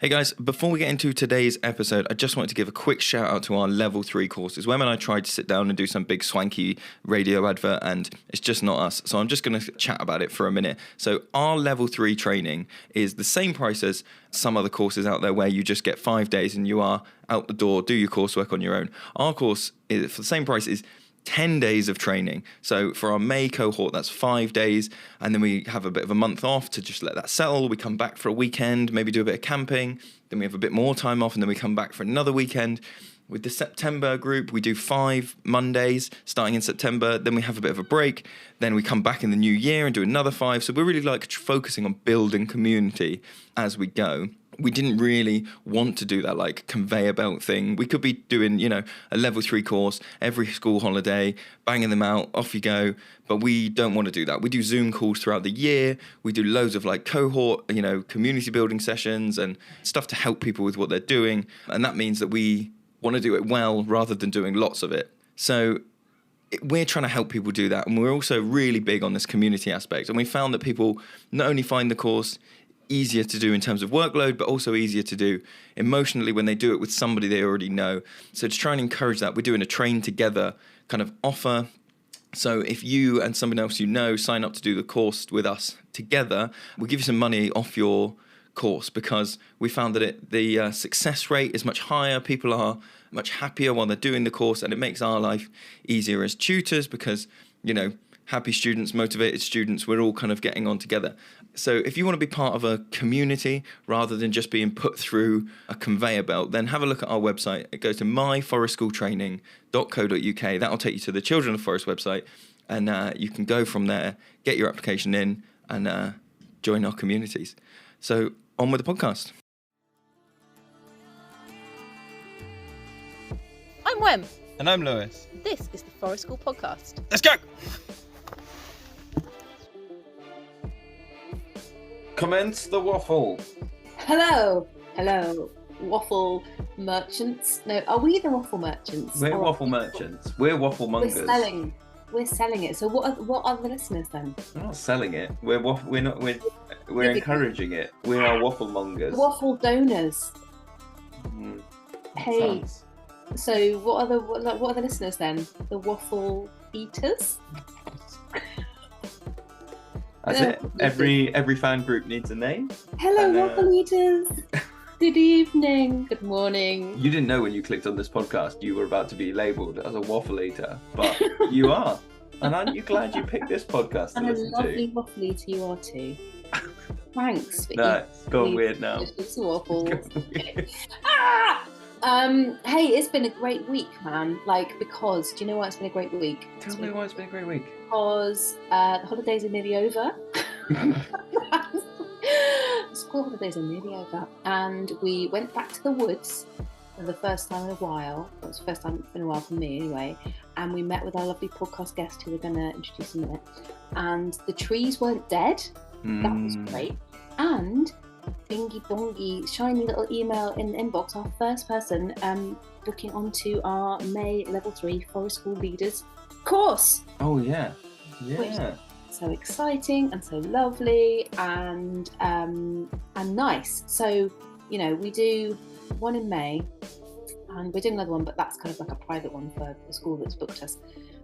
Hey guys, before we get into today's episode, I just wanted to give a quick shout out to our level 3 courses. Wem and I tried to sit down and do some big swanky radio advert and it's just not us. So I'm just going to chat about it for a minute. So our level 3 training is the same price as some other courses out there where you just get 5 days and you are out the door, do your coursework on your own. Our course is for the same price is 10 days of training. So for our May cohort, that's 5 days. And then we have a bit of a month off to just let that settle. We come back for a weekend, maybe do a bit of camping. Then we have a bit more time off and then we come back for another weekend. With the September group, we do 5 Mondays starting in September. Then we have a bit of a break. Then we come back in the new year and do another 5. So we're really like focusing on building community as we go. We didn't really want to do that like conveyor belt thing. We could be doing, a level 3 course every school holiday, banging them out, off you go. But we don't want to do that. We do Zoom calls throughout the year. We do loads of like cohort, community building sessions and stuff to help people with what they're doing. And that means that we want to do it well rather than doing lots of it. So we're trying to help people do that. And we're also really big on this community aspect. And we found that people not only find the course easier to do in terms of workload, but also easier to do emotionally when they do it with somebody they already know. So to try and encourage that, we're doing a train together kind of offer. So if you and someone else sign up to do the course with us together, we'll give you some money off your course because we found that the success rate is much higher. People are much happier while they're doing the course, and it makes our life easier as tutors because, happy students, motivated students, we're all kind of getting on together. So if you want to be part of a community rather than just being put through a conveyor belt, then have a look at our website. It goes to myforestschooltraining.co.uk. That'll take you to the Children of Forest website, and you can go from there, get your application in, and join our communities. So on with the podcast. I'm Wem. And I'm Lewis. This is the Forest School Podcast. Let's go! Commence the waffle. Hello, waffle merchants. No, are we the waffle merchants? We're waffle merchants. We're waffle mongers. We're selling it. So what are the listeners then? We're not selling it. We're encouraging it. We are waffle mongers. Waffle donors. Hey. Sounds. So what are the listeners then? The waffle eaters? That's it. Every fan group needs a name. Hello, waffle eaters. Good evening. Good morning. You didn't know when you clicked on this podcast you were about to be labelled as a waffle eater, but you are. And aren't you glad you picked this podcast to listen to? And a lovely waffle eater you are too. Thanks. No, it's gone weird now. It's waffles. Hey, it's been a great week, man. Because do you know why it's been a great week? Tell me why it's been a great week. Because the holidays are nearly over. School holidays are nearly over, and we went back to the woods for the first time in a while. It was the first time in a while for me, anyway. And we met with our lovely podcast guest, who we're going to introduce in a minute. And the trees weren't dead. That was great. And bingy bongy, shiny little email in the inbox, our first person booking onto our May level 3 Forest School Leaders course. Oh yeah. So exciting and so lovely and nice. So we do one in May and we're doing another one, but that's kind of like a private one for the school that's booked us.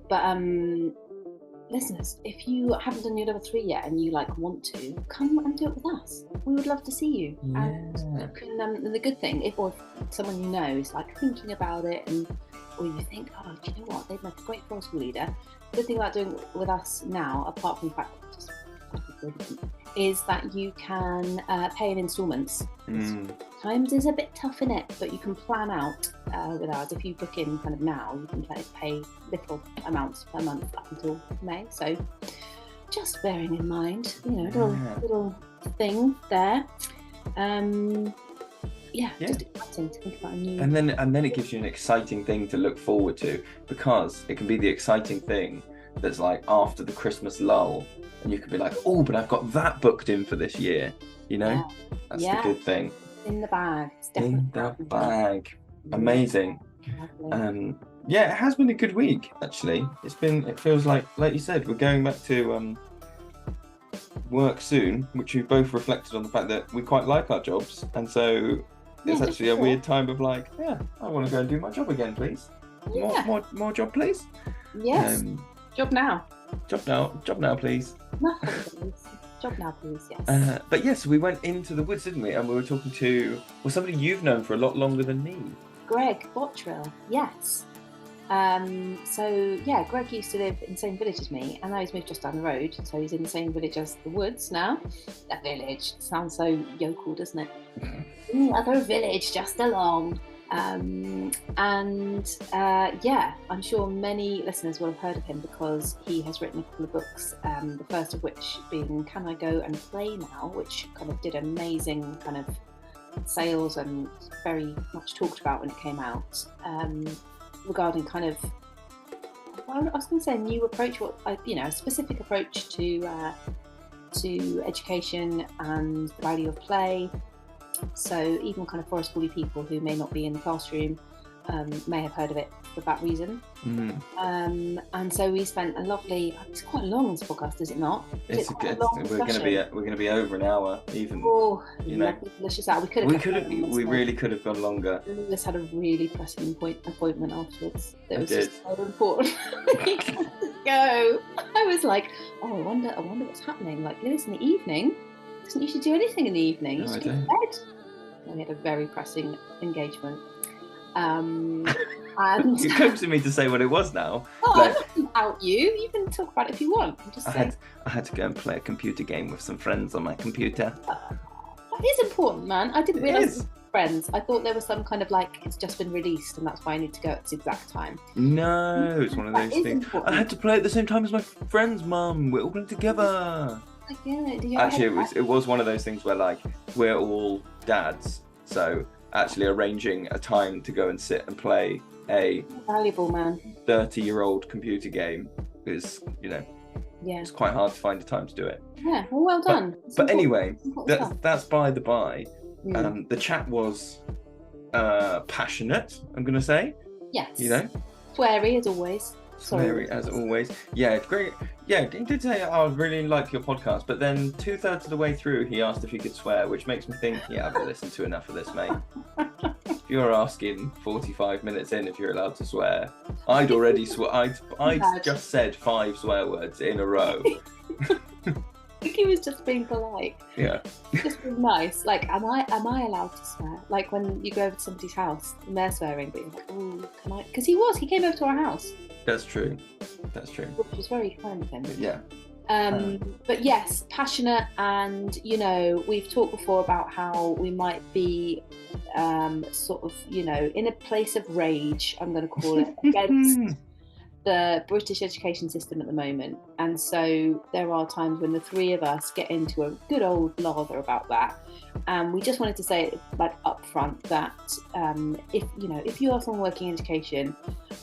But listeners, if you haven't done your level 3 yet and you want to, come and do it with us. We would love to see you. Yeah. And the good thing, if someone you know is thinking about it, or you think, oh, do you know what, they'd make a great forest school leader. The good thing about doing it with us now, apart from the fact that it's just is that you can pay in instalments. Times is a bit tough, innit? But you can plan out with ours. If you book in kind of now, you can pay little amounts per month up until May. So just bearing in mind, little thing there. Just exciting to think about a new. And then it gives you an exciting thing to look forward to, because it can be the exciting thing that's after the Christmas lull, and you could be oh, but I've got that booked in for this year. That's the good thing. In the bag. It's in the bag. Amazing. It has been a good week actually. It feels like you said, we're going back to work soon, which we both reflected on the fact that we quite like our jobs, and so it's actually a weird time of like, yeah, I want to go and do my job again, please. More job, please. Yes. Job now. Job now, please. Job now, please. Yes. But yes, we went into the woods, didn't we? And we were talking to somebody you've known for a lot longer than me. Greg Botrill. Yes. Greg used to live in the same village as me, and now he's moved just down the road, so he's in the same village as the woods now. That village sounds so yokel, doesn't it? Other village just along. I'm sure many listeners will have heard of him because he has written a couple of books, the first of which being Can I Go and Play Now, which kind of did amazing kind of sales and very much talked about when it came out. Regarding kind of, I was going to say a new approach, a specific approach to education and the value of play. So even kind of forest schooly people who may not be in the classroom may have heard of it for that reason. And so we spent a lovely. It's quite long, this podcast, is it not? We're going to be over an hour even. Oh, delicious hour. We really could have gone longer. Lewis had a really pressing appointment afterwards. That was just so important. He had to go. I was like, I wonder what's happening. Like Lewis in the evening doesn't usually do anything in the evening. He used to go to bed. And we had a very pressing engagement. And you're coaxing me to say what it was now. Oh, I'm not going to out you. You can talk about it if you want. I'm just saying. I had to go and play a computer game with some friends on my computer. That is important, man. I didn't realise it was friends. I thought there was some kind of like, it's just been released and that's why I need to go at this exact time. No, it's one of those things. Important. I had to play at the same time as my friend's mum. We're all playing together. I get it. Actually, it was one of those things where like we're all dads, so actually arranging a time to go and sit and play a valuable man 30-year-old computer game is, it's quite hard to find a time to do it. Yeah, well done. But anyway, that's by the by. The chat was passionate, I'm going to say. Yes. Sweary as always. Sweary as always. Yeah, great. Yeah, he did say, I really like your podcast, but then 2/3 of the way through, he asked if he could swear, which makes me think, yeah, I've listened to enough of this, mate. If you're asking 45 minutes in if you're allowed to swear, I'd already I'd just said 5 swear words in a row. I think he was just being polite. Yeah. Just being nice. Like, am I allowed to swear? Like when you go over to somebody's house and they're swearing, but you're like, oh, can I? Because he came over to our house. That's true. Which was very kind of him. Yeah. But yes, passionate, and we've talked before about how we might be sort of, in a place of rage, I'm going to call it, against the British education system at the moment. And so there are times when the three of us get into a good old lather about that. And we just wanted to say, like, up front that if you are someone working in education,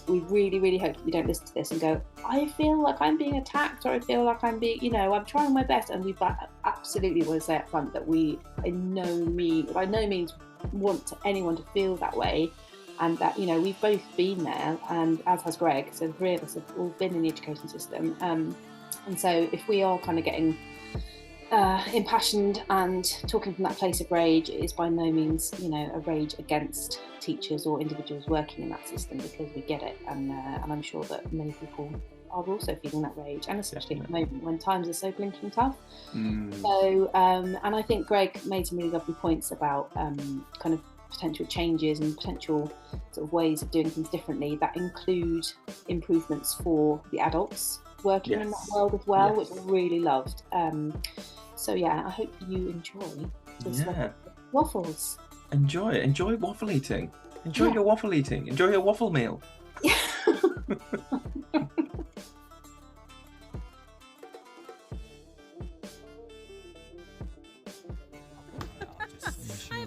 we really, really hope that you don't listen to this and go, I feel like I'm being attacked, or I feel like I'm being, I'm trying my best. And we absolutely want to say up front that we by no means want anyone to feel that way. And that, we've both been there, and as has Greg, so the 3 of us have all been in the education system. And so if we are kind of getting impassioned and talking from that place of rage, it is by no means, a rage against teachers or individuals working in that system, because we get it. And I'm sure that many people are also feeling that rage, and especially at the moment when times are so blinking tough. So, and I think Greg made some really lovely points about kind of potential changes and potential sort of ways of doing things differently that include improvements for the adults working in that world as well, which I really loved. So yeah, I hope you enjoy this waffles. Enjoy waffle eating. Enjoy your waffle eating. Enjoy your waffle meal.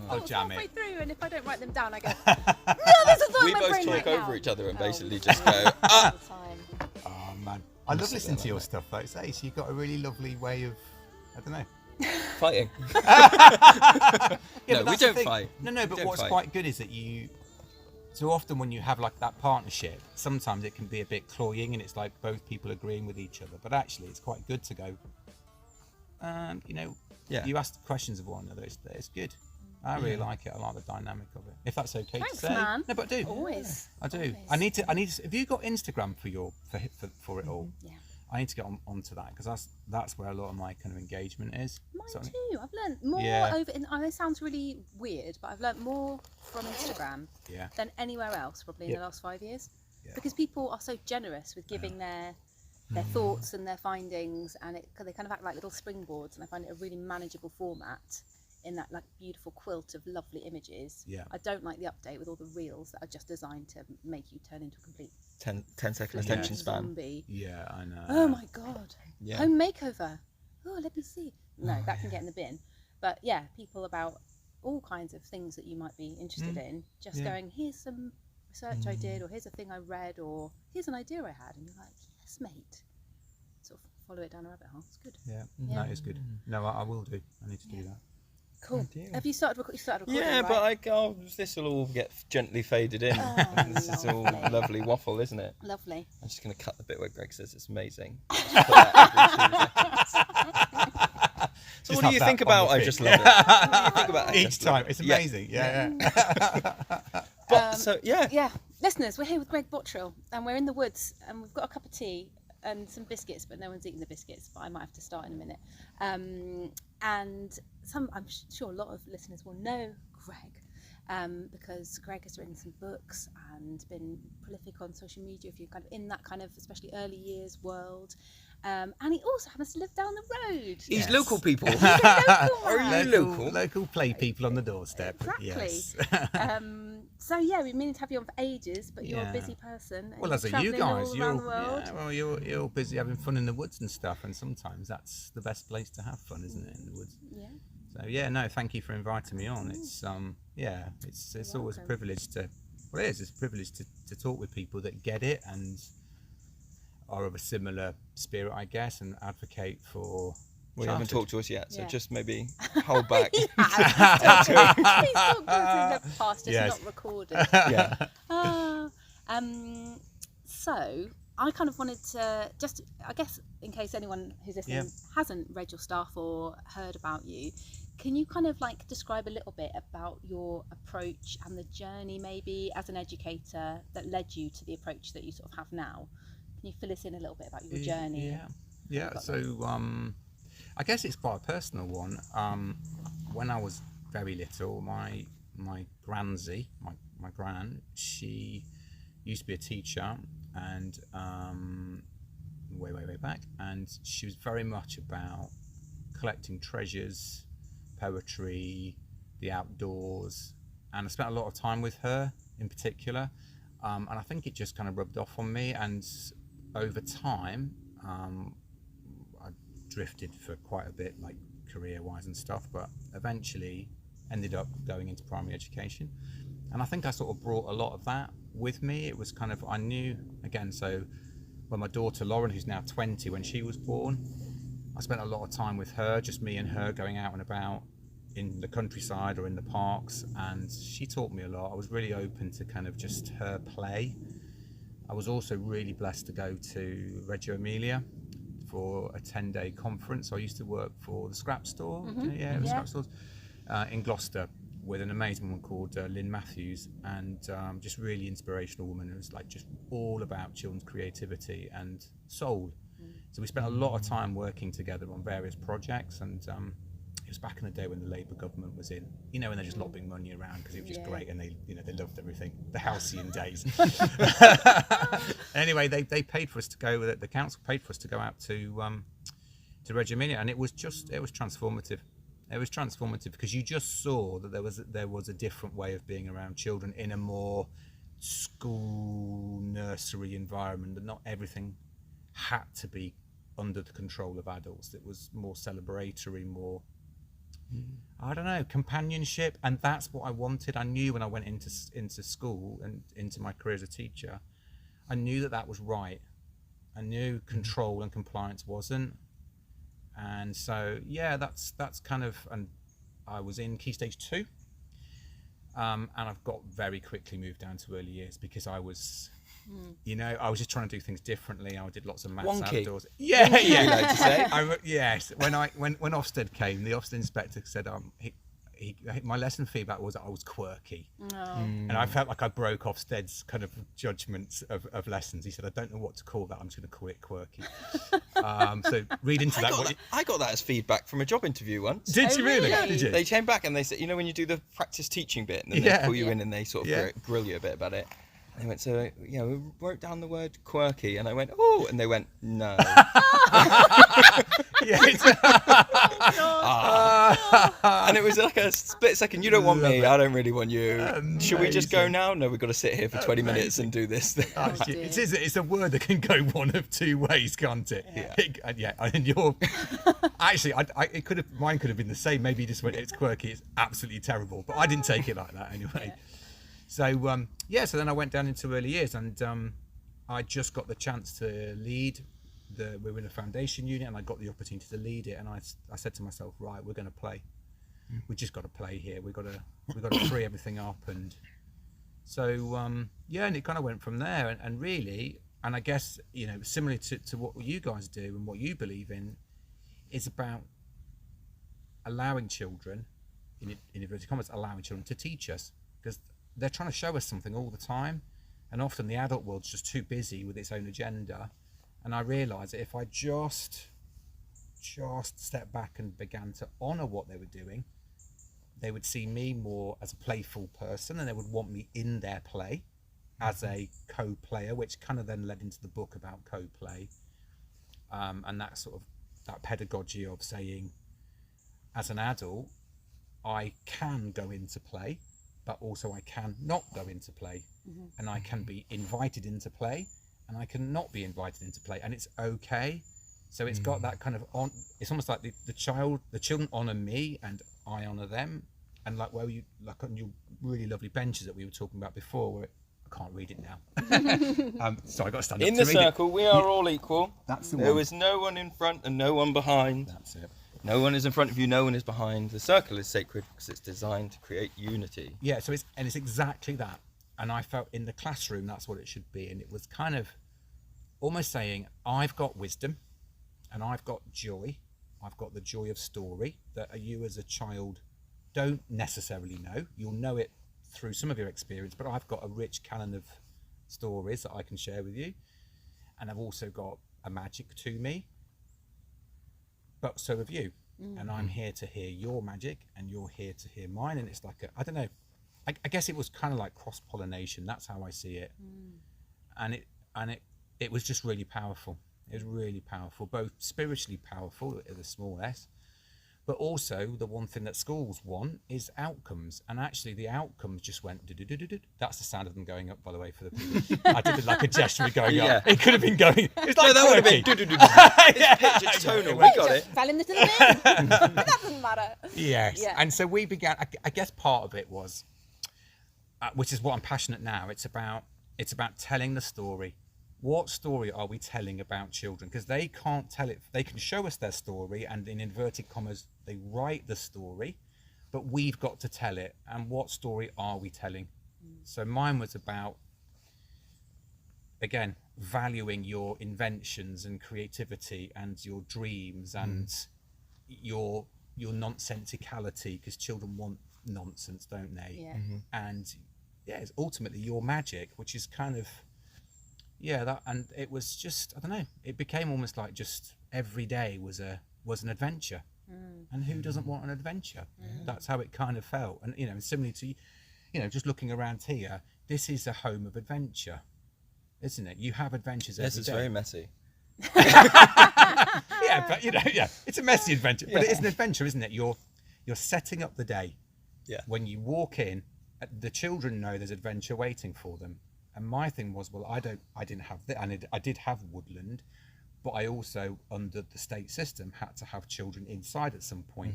I'll jam it. Through, and if I don't write them down, I go, we both talk over each other and basically just go, oh man, I love listening to your stuff, like say. So you've got a really lovely way of, I don't know, fighting. No, we don't fight. No, but what's quite good is that so often when you have like that partnership, sometimes it can be a bit cloying and it's like both people agreeing with each other, but actually it's quite good to go, you ask questions of one another. It's good. I really like it. I like the dynamic of it. If that's okay Thanks, to say. man. No, but I do. Always. I do. Always. I need to. Have you got Instagram for it all? Yeah. I need to get onto that because that's where a lot of my kind of engagement is. Mine too. I've learned more over. I know it sounds really weird, but I've learned more from Instagram than anywhere else probably in the last 5 years, because people are so generous with giving their thoughts and their findings, and they kind of act like little springboards, and I find it a really manageable format in that like beautiful quilt of lovely images. I don't like the update with all the reels that are just designed to make you turn into a complete 10-second attention span. Zombie. Yeah, I know. Oh my god. Home makeover. Oh, let me see. No, that can get in the bin. But yeah, people about all kinds of things that you might be interested in, just going, here's some research I did, or here's a thing I read, or here's an idea I had, and you're like, yes, mate. Sort of follow it down a rabbit hole. It's good. Yeah, no, it's good. No, I will do. I need to do that. Cool. Have you started recording? Yeah, right? but this will all get gently faded in. This is all lovely waffle, isn't it? Lovely. I'm just going to cut the bit where Greg says it's amazing. So what do you think about I Just Love It? What do you think about each time? It's amazing. Yeah. Yeah. Listeners, we're here with Greg Botrill, and we're in the woods, and we've got a cup of tea and some biscuits, but no one's eating the biscuits, but I might have to start in a minute. And I'm sure a lot of listeners will know Greg, because Greg has written some books and been prolific on social media if you're kind of in that kind of especially early years world. And he also happens to live down the road. He's local people. He's a local man. Are you local? Local play people on the doorstep. Exactly. Yes. So yeah, we've been meaning to have you on for ages, but you're a busy person. Well, as are you travelling guys. You're You're busy having fun in the woods and stuff, and sometimes that's the best place to have fun, isn't it, in the woods? Yeah. So yeah, no, thank you for inviting me on. It's it's always a privilege to. Well, it's a privilege to talk with people that get it and are of a similar spirit, I guess, and advocate for. Well, you haven't talked to us yet, so Yeah. just maybe hold back. He's talked to us in the past, just not recorded. Yeah. So I kind of wanted to just, I guess, in case anyone who's listening hasn't read your stuff or heard about you, can you kind of like describe a little bit about your approach and the journey maybe as an educator that led you to the approach that you sort of have now? Can you fill us in a little bit about your journey? Yeah. So I guess it's quite a personal one. When I was very little, my granzie, my gran, she used to be a teacher, and way back, and she was very much about collecting treasures, poetry, the outdoors, and I spent a lot of time with her in particular, and I think it just kind of rubbed off on me, and over time I drifted for quite a bit, like career-wise and stuff, but eventually ended up going into primary education, and I think I sort of brought a lot of that with me. It was kind of, I knew, again, so when my daughter Lauren, who's now 20, when she was born, I spent a lot of time with her, just me and her going out and about in the countryside or in the parks, and she taught me a lot. I was really open to kind of just her play. I was also really blessed to go to Reggio Emilia for a 10-day conference. I used to work for the scrap store, scrap stores in Gloucester, with an amazing woman called Lynn Matthews, and just really inspirational woman who was like just all about children's creativity and soul. So we spent a lot of time working together on various projects, and it was back in the day when the Labour government was in, and they're just lobbing money around because it was just great, and they loved everything, the halcyon days. Anyway, they paid for us to go. The council paid for us to go out to Reggio Emilia, and it was transformative. It was transformative because you just saw that there was a different way of being around children in a more school nursery environment, that not everything had to be under the control of adults. It was more celebratory, more I don't know, companionship, and that's what I wanted. I knew when I went into school and into my career as a teacher, I knew that was right. I knew control and compliance wasn't. And so that's kind of, and I was in Key Stage 2, and I've got very quickly moved down to early years because I was You know, I was just trying to do things differently. I did lots of maths Wonky. outdoors. Yeah, yeah. You like to say? Yes. When Ofsted came, the Ofsted inspector said, my lesson feedback was that I was quirky. And I felt like I broke Ofsted's kind of judgments of lessons. He said, I don't know what to call that. I'm just going to call it quirky. So read into that. I got that as feedback from a job interview once. Did you really? Did you? They came back and they said, you know, when you do the practice teaching bit, and then they pull you in and they sort of grill you a bit about it. And they went, so, we wrote down the word quirky. And I went, oh, and they went, no. And it was like a split second. You don't want me. I don't really want you. Should we just go now? No, we've got to sit here for 20 minutes and do this thing. It's a word that can go one of two ways, can't it? And you're actually, mine could have been the same. Maybe you just went, it's quirky. It's absolutely terrible. But I didn't take it like that anyway. So so then I went down into early years, and I just got the chance to lead. We were in a foundation unit, and I got the opportunity to lead it. And I said to myself, right, we're going to play. We just got to play here. We got to free everything up, and so and it kind of went from there. And really, and I guess similar to what you guys do and what you believe in, is about allowing children, in inverted commas, allowing children to teach us, because they're trying to show us something all the time, and often the adult world's just too busy with its own agenda. And I realised that if I just stepped back and began to honour what they were doing, they would see me more as a playful person, and they would want me in their play as a co-player, which kind of then led into the book about co-play, and that sort of that pedagogy of saying, as an adult, I can go into play, but also I can not go into play, and I can be invited into play, and I can not be invited into play, and it's okay. So it's got that kind of it's almost like the children honour me and I honour them, and like on your really lovely benches that we were talking about before, where I can't read it now. So I got to stand up in to the read circle. it. We are all equal. That's the There one. is no one in front and no one behind. That's it. No one is in front of you, no one is behind. The circle is sacred because it's designed to create unity. Yeah, so it's exactly that. And I felt in the classroom that's what it should be. And it was kind of almost saying, I've got wisdom and I've got joy. I've got the joy of story that you as a child don't necessarily know. You'll know it through some of your experience, but I've got a rich canon of stories that I can share with you. And I've also got a magic to me. But so have you, and I'm here to hear your magic, and you're here to hear mine. And it's like I don't know. I guess it was kind of like cross-pollination. That's how I see it, and it was just really powerful. It was really powerful, both spiritually powerful with a small s, but also the one thing that schools want is outcomes. And actually, the outcomes just went. That's the sound of them going up, by the way, for the people. I did like a gesture of going up. It could have been going. It's like that would have been. It's pitch, it's tonal. We got it. Fell into the bin. That doesn't matter. Yes. Yeah. And so we began. I guess part of it was, which is what I'm passionate now. It's about telling the story. What story are we telling about children? Because they can't tell it. They can show us their story, and in inverted commas, they write the story, but we've got to tell it. And what story are we telling? So mine was about, again, valuing your inventions and creativity and your dreams and your nonsensicality, because children want nonsense, don't they? Yeah. And it's ultimately your magic, which is kind of that. And it was just, I don't know, it became almost like just every day was an adventure. And who doesn't want an adventure? That's how it kind of felt. And similarly to just looking around here, this is a home of adventure, isn't it? You have adventures every day. Yes, it's very messy. But it's a messy adventure, but it is an adventure, isn't it? You're setting up the day. Yeah. When you walk in, the children know there's adventure waiting for them. And my thing was, well, I didn't have that, and I did have woodland, but I also, under the state system, had to have children inside at some point.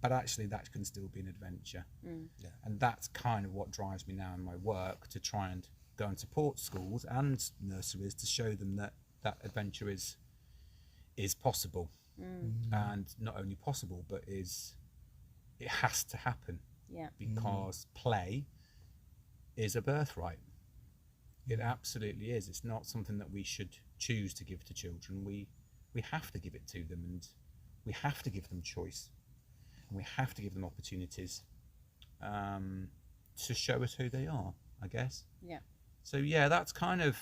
But actually, that can still be an adventure. And that's kind of what drives me now in my work, to try and go and support schools and nurseries to show them that adventure is possible, and not only possible, but it has to happen. Yeah. Because play is a birthright. It absolutely is. It's not something that we should choose to give to children. We have to give it to them, and we have to give them choice, and we have to give them opportunities to show us who they are, I guess. Yeah. So yeah, that's kind of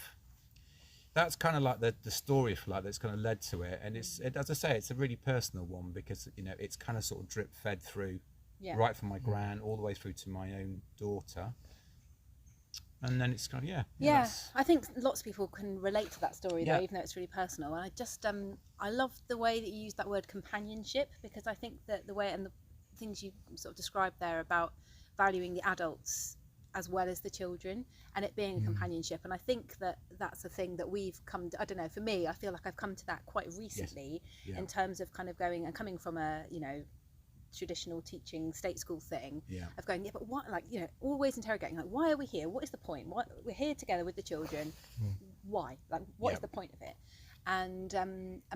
like the story, if you like, that's kind of led to it. And it's as I say, it's a really personal one, because it's kind of sort of drip fed through, right from my gran all the way through to my own daughter. And then it's kind of I think lots of people can relate to that story though, even though it's really personal. And I just I love the way that you use that word companionship, because I think that the way and the things you sort of described there about valuing the adults as well as the children, and it being a companionship. And I think that that's a thing that we've come to, I don't know, for me, I feel like I've come to that quite recently, in terms of kind of coming from a traditional teaching state school thing, of going, but what, like, always interrogating, like, why are we here? What is the point? What, we're here together with the children. Why? Like, what is the point of it? And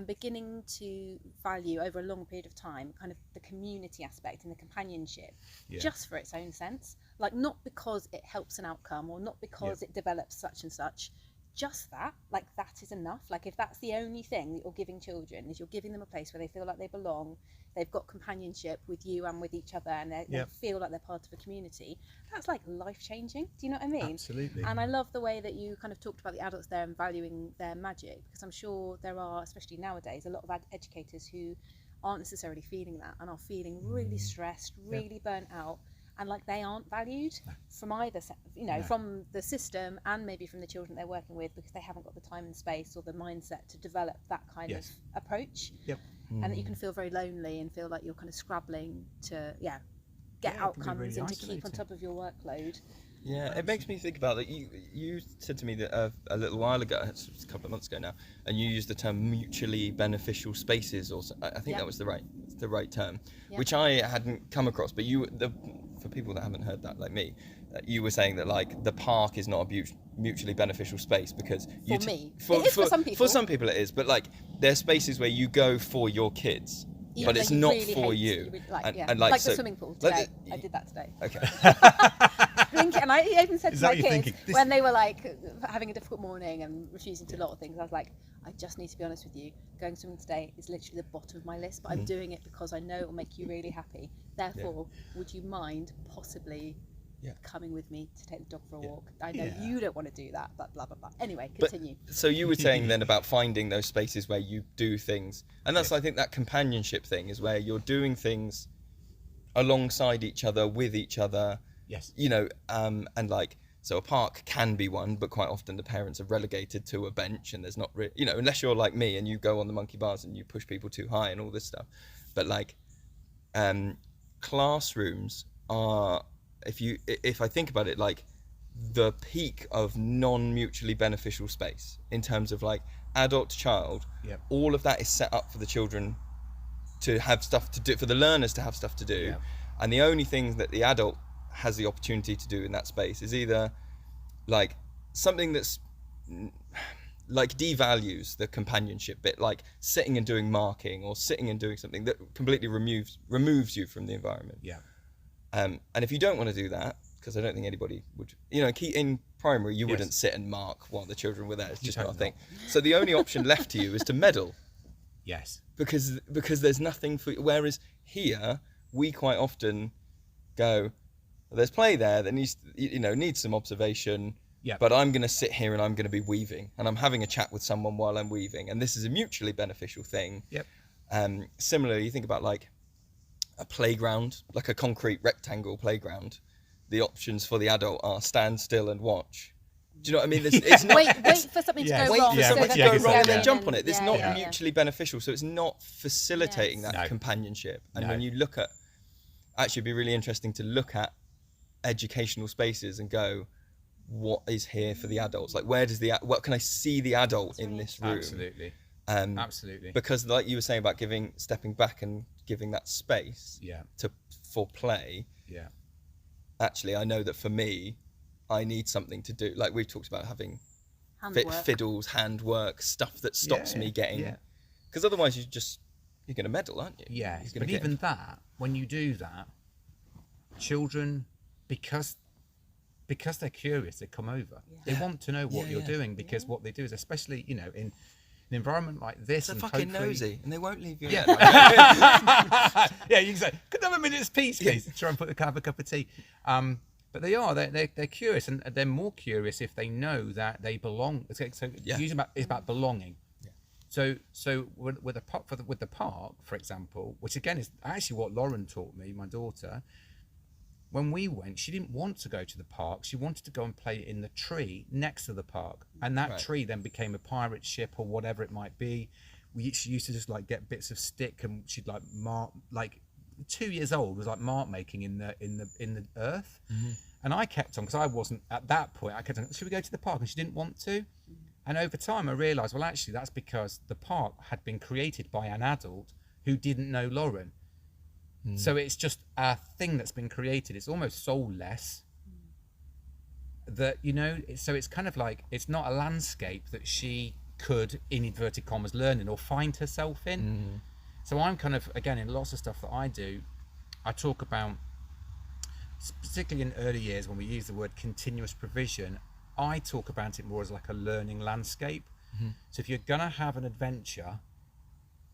beginning to value over a long period of time kind of the community aspect and the companionship, just for its own sense, like, not because it helps an outcome or not because it develops such and such, just that, like, that is enough. Like, if that's the only thing that you're giving children, is you're giving them a place where they feel like they belong, they've got companionship with you and with each other, and they feel like they're part of a community, that's like life changing. Do you know what I mean? Absolutely. And I love the way that you kind of talked about the adults there and valuing their magic, because I'm sure there are, especially nowadays, a lot of educators who aren't necessarily feeling that and are feeling really stressed, really burnt out, and like they aren't valued from either, from the system and maybe from the children they're working with, because they haven't got the time and space or the mindset to develop that kind of approach. And that you can feel very lonely and feel like you're kind of scrabbling to get outcomes really and to keep on top of your workload. Yeah, it makes me think about that. You said to me that a little while ago, it's a couple of months ago now, and you used the term mutually beneficial spaces, or I think that was the right term, which I hadn't come across. But for people that haven't heard that, like me, you were saying that, like, the park is not a mutually beneficial space, because for some people. For some people it is, but like there's spaces where you go for your kids. Yeah, but it's not really for you. And like the swimming pool today. I did that today. Okay. And I even said to my kids, when they were like having a difficult morning and refusing to a lot of things, I was like, I just need to be honest with you. Going swimming today is literally the bottom of my list, but I'm doing it because I know it will make you really happy. Therefore, would you mind possibly coming with me to take the dog for a walk? I know you don't want to do that, but blah blah blah. Anyway, continue. So you were saying then about finding those spaces where you do things, and that's I think that companionship thing is where you're doing things alongside each other, with each other. Yes. And like, so a park can be one, but quite often the parents are relegated to a bench, and there's not really, unless you're like me and you go on the monkey bars and you push people too high and all this stuff. But like, classrooms are, if I think about it, like the peak of non-mutually beneficial space in terms of like adult to child. All of that is set up for the children to have stuff to do, for the learners to have stuff to do, and the only thing that the adult has the opportunity to do in that space is either like something that's like devalues the companionship bit, like sitting and doing marking, or sitting and doing something that completely removes you from the environment. And if you don't want to do that, because I don't think anybody would, in primary you wouldn't sit and mark while the children were there. It's just not a thing. So the only option left to you is to meddle. Because there's nothing for. Whereas here we quite often go, there's play there that needs some observation. But I'm going to sit here and I'm going to be weaving, and I'm having a chat with someone while I'm weaving, and this is a mutually beneficial thing. Similarly, you think about like a playground, like a concrete rectangle playground. The options for the adult are stand still and watch. Do you know what I mean? It's not, wait for something to go wrong. Wait for something to go wrong and then jump on it. It's not Yeah. mutually beneficial, so it's not facilitating that companionship. And when you look at, actually, it'd be really interesting to look at educational spaces and go, what is here for the adults? Like, what can I see the adult in this room? Absolutely. Absolutely. Because like you were saying about stepping back and giving that space for play. Actually, I know that for me, I need something to do. Like we've talked about having fiddles, handwork, stuff that stops me getting. Because otherwise you're going to meddle, aren't you? Yes, but even that, when you do that, children, because because they're curious, they come over. They want to know what you're doing, because what they do is, especially, you know, in an environment like this, they're fucking nosy, and they won't leave you. Yeah, you can say, "Could I have a minute's peace, please?" Try and have a cup of tea. But they're curious, and they're more curious if they know that they belong. So usually it's about belonging. Yeah. So with the park, for example, which again is actually what Lauren taught me, my daughter. When we went, she didn't want to go to the park. She wanted to go and play in the tree next to the park. And that tree then became a pirate ship or whatever it might be. She used to just like get bits of stick, and she'd like mark, like 2 years old, was like mark making in the earth. Mm-hmm. And I kept on, because I wasn't at that point, I kept on, should we go to the park? And she didn't want to. And over time I realised, well, actually that's because the park had been created by an adult who didn't know Lauren. So it's just a thing that's been created. It's almost soulless. That, you know, so it's kind of like, it's not a landscape that she could, in inverted commas, learn in or find herself in. So I'm kind of, again, in lots of stuff that I do, I talk about, particularly in early years when we use the word continuous provision, I talk about it more as like a learning landscape. So if you're going to have an adventure,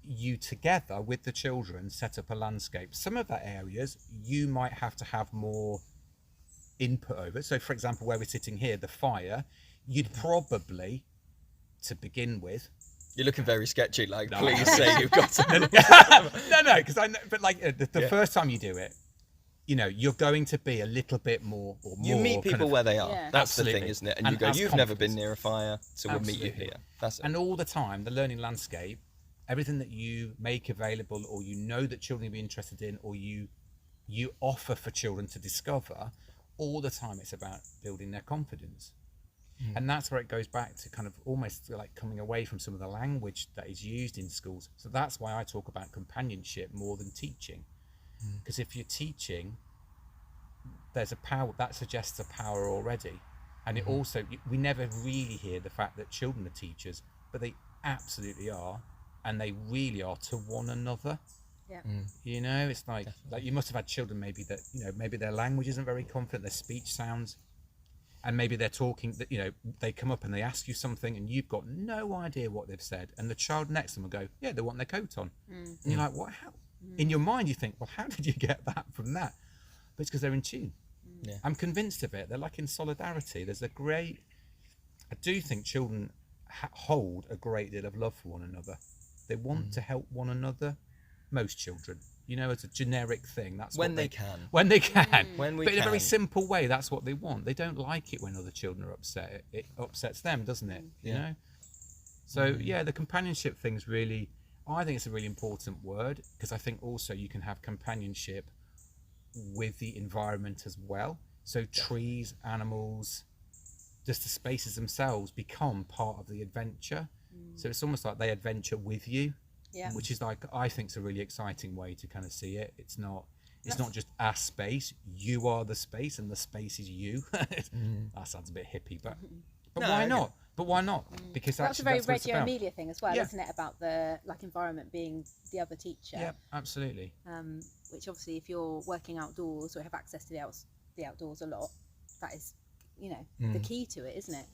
you together with the children set up a landscape. Some of the areas you might have to have more input over. So for example, where we're sitting here, the fire, you'd probably, to begin with, you're looking very sketchy, like, please say you've got to. no, because I know, but like the first time you do it, you know, you're going to be a little bit more or more. You meet people where they are. Yeah. That's Absolutely. the thing, isn't it? And you go, you've never been near a fire, so we'll meet you here. That's it. And all the time, the learning landscape, everything that you make available, or you know that children will be interested in, or you offer for children to discover, all the time it's about building their confidence. And that's where it goes back to kind of almost like coming away from some of the language that is used in schools. So that's why I talk about companionship more than teaching. Because if you're teaching, there's a power that suggests a power already. And it also, we never really hear the fact that children are teachers, but they absolutely are. And they really are to one another. Yeah. You know, it's like you must have had children maybe that, you know, maybe their language isn't very confident, their speech sounds, and maybe they're talking that, you know, they come up and they ask you something and you've got no idea what they've said, and the child next to them will go, yeah, they want their coat on. And you're like, what? How? In your mind you think, well, how did you get that from that? But it's because they're in tune. Yeah. I'm convinced of it. They're like in solidarity. I do think children hold a great deal of love for one another. They want to help one another. Most children, you know, it's a generic thing. That's when they can. When they can. When we can. But in a very simple way, that's what they want. They don't like it when other children are upset. It upsets them, doesn't it? You know. So the companionship thing's really, I think it's a really important word, because I think also you can have companionship with the environment as well. So trees, animals, just the spaces themselves become part of the adventure. So it's almost like they adventure with you, which is like, I think it's a really exciting way to kind of see it. It's not just a space. You are the space, and the space is you. That sounds a bit hippie, but why not? But why not? Because that's a very Reggio Emilia thing as well, isn't it? About the environment being the other teacher. Yeah, absolutely. Which obviously, if you're working outdoors or have access to the outdoors a lot, that is, you know, the key to it, isn't it?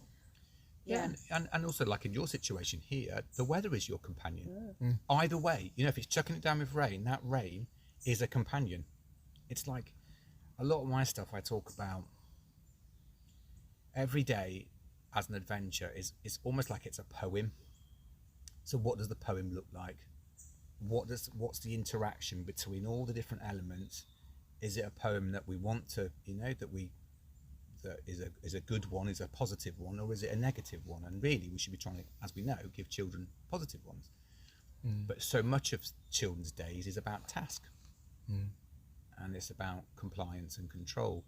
Yeah, and also like in your situation here, the weather is your companion. Either way, you know, if it's chucking it down with rain, that rain is a companion. It's like a lot of my stuff I talk about every day as an adventure is almost like it's a poem. So what does the poem look like? What's the interaction between all the different elements? Is it a poem that we want to, you know, that is a good one, is a positive one, or is it a negative one? And really we should be trying to, as we know, give children positive ones. But so much of children's days is about task, and it's about compliance and control.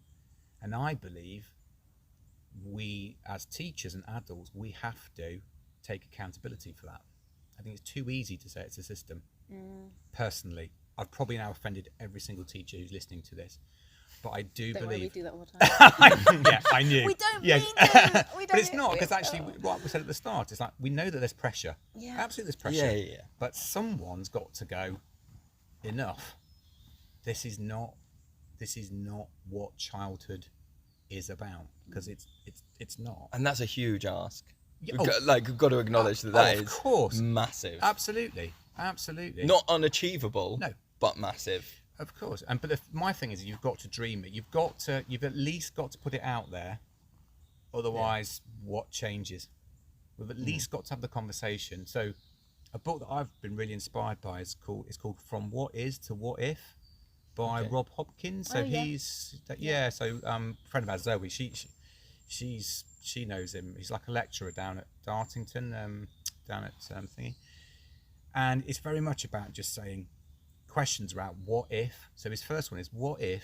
And I believe we as teachers and adults, we have to take accountability for that. I think it's too easy to say it's a system. Personally, I've probably now offended every single teacher who's listening to this, but I do Don't believe. worry, we do that all the time. Yeah, I knew. We don't mean to. But it's not, because actually, what we said at the start, it's like we know that there's pressure. Yeah. Absolutely, there's pressure. Yeah. But someone's got to go, enough. This is not what childhood is about, because it's not. And that's a huge ask. Yeah, we've got to acknowledge that of is course. Massive. Absolutely. Not unachievable, no, but massive. Of course. But my thing is, you've got to dream it. You've at least got to put it out there. Otherwise, what changes? We've at least got to have the conversation. So, a book that I've been really inspired by is called From What Is to What If, by Rob Hopkins. So So a friend of ours, Zoe, she knows him. He's like a lecturer down at Dartington, down at thingy, and it's very much about just saying questions about what if. So his first one is, what if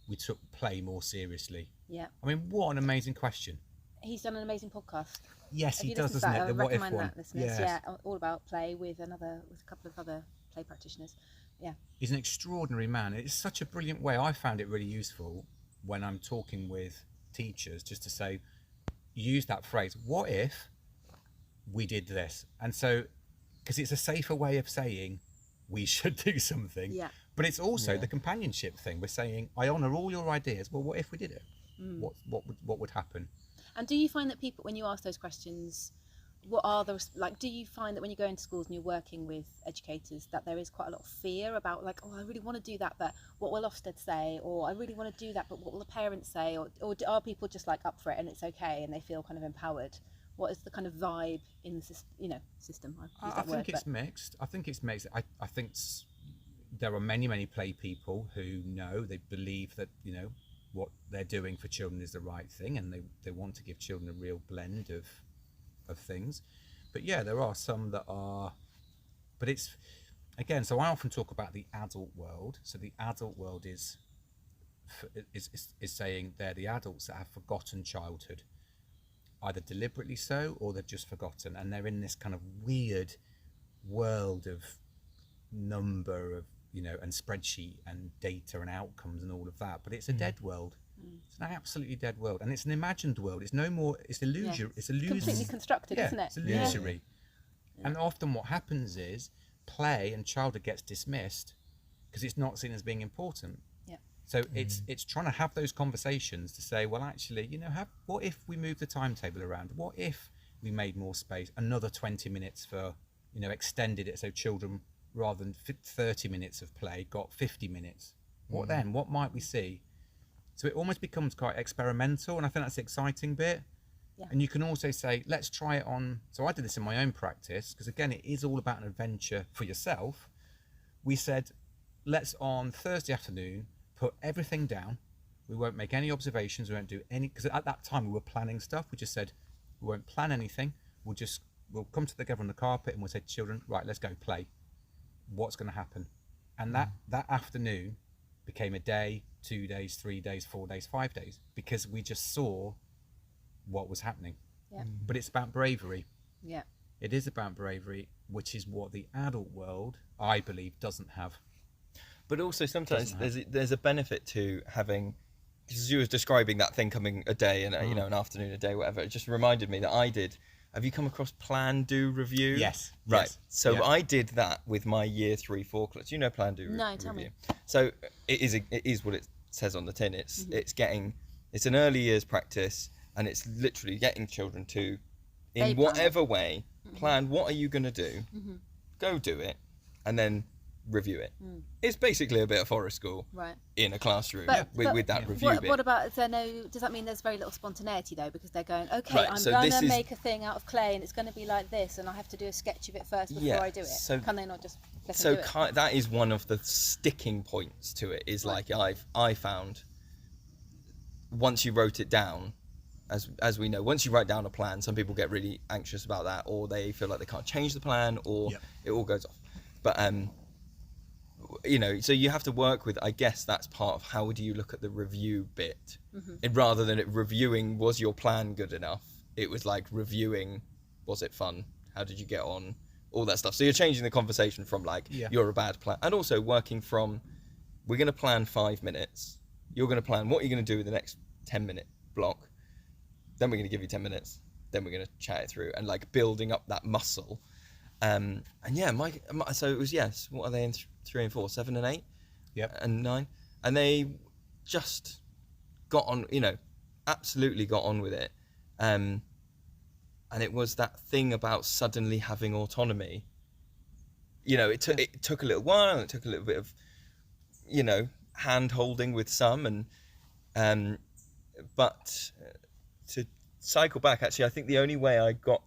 we took play more seriously? Yeah. I mean, what an amazing question. He's done an amazing podcast. Yes, he does, doesn't it? I recommend that, listeners. Yes. Yeah, all about play with a couple of other play practitioners. Yeah. He's an extraordinary man. It's such a brilliant way. I found it really useful when I'm talking with teachers, just to say, use that phrase, what if we did this? And so, because it's a safer way of saying we should do something. Yeah. But it's also the companionship thing. We're saying, I honour all your ideas. Well, what if we did it? What would happen? And do you find that people, when you ask those questions, what are the, like, do you find that when you go into schools and you're working with educators, that there is quite a lot of fear about, like, oh, I really want to do that, but what will Ofsted say? Or I really want to do that, but what will the parents say? Or are people just like up for it and it's okay and they feel kind of empowered? What is the kind of vibe in the system? I think it's mixed. I think there are many play people who know, they believe that, what they're doing for children is the right thing, and they want to give children a real blend of things. But yeah, there are some that are, but it's, again, so I often talk about the adult world. So the adult world is saying they're the adults that have forgotten childhood, either deliberately so, or they've just forgotten, and they're in this kind of weird world of number of, and spreadsheet and data and outcomes and all of that. But it's a dead world. It's an absolutely dead world, and it's an imagined world. It's no more. It's illusory. Yeah. It's illusory. Completely constructed, isn't it? It's illusory. Yeah. And often what happens is play and childhood gets dismissed because it's not seen as being important. Yeah. So it's trying to have those conversations to say, well, actually, what if we move the timetable around? What if we made more space? Another 20 minutes for, extended it so children, rather than 30 minutes of play, got 50 minutes. What then? What might we see? So it almost becomes quite experimental, and I think that's the exciting bit. Yeah. And you can also say, let's try it on. So I did this in my own practice, because again, it is all about an adventure for yourself. We said, let's on Thursday afternoon, put everything down. We won't make any observations. We won't do any, because at that time we were planning stuff. We just said, we won't plan anything. We'll come together on the carpet and we'll say to children, right, let's go play. What's going to happen? And that afternoon became a day, 2 days, 3 days, 4 days, 5 days, because we just saw what was happening. Yeah. But it's about bravery. Yeah. It is about bravery, which is what the adult world, I believe, doesn't have. But also sometimes there's a benefit to having, because you was describing that thing coming a day and an afternoon, a day, whatever. It just reminded me that I did. Have you come across Plan, Do, Review? Yes. Right. Yes. So I did that with my year 3-4 class. You know Plan, Do, Review? No, tell me. So it is what it says on the tin. It's an early years practice, and it's literally getting children to, in whatever way, plan what are you going to do, go do it, and then review it. It's basically a bit of forest school in a classroom with that review bit. What about, does that mean there's very little spontaneity though, because they're going, okay, I'm going to make a thing out of clay and it's going to be like this and I have to do a sketch of it first before I do it? So, can they not just let them do it? That is one of the sticking points to it, is like I found, once you wrote it down, as we know, once you write down a plan, some people get really anxious about that, or they feel like they can't change the plan, or it all goes off. But so you have to work with, I guess that's part of how do you look at the review bit, and rather than it reviewing, was your plan good enough, it was like reviewing, was it fun, how did you get on, all that stuff. So you're changing the conversation from you're a bad plan, and also working from, we're going to plan 5 minutes, you're going to plan what you're going to do in the next 10-minute block, then we're going to give you 10 minutes, then we're going to chat it through, and building up that muscle. And so it was, what are they in 3 and 4, 7 and 8, and 9, and they just got on, absolutely got on with it. And it was that thing about suddenly having autonomy. You know, it took a little while, and it took a little bit of, you know, hand holding with some, but to cycle back, actually, I think the only way I got,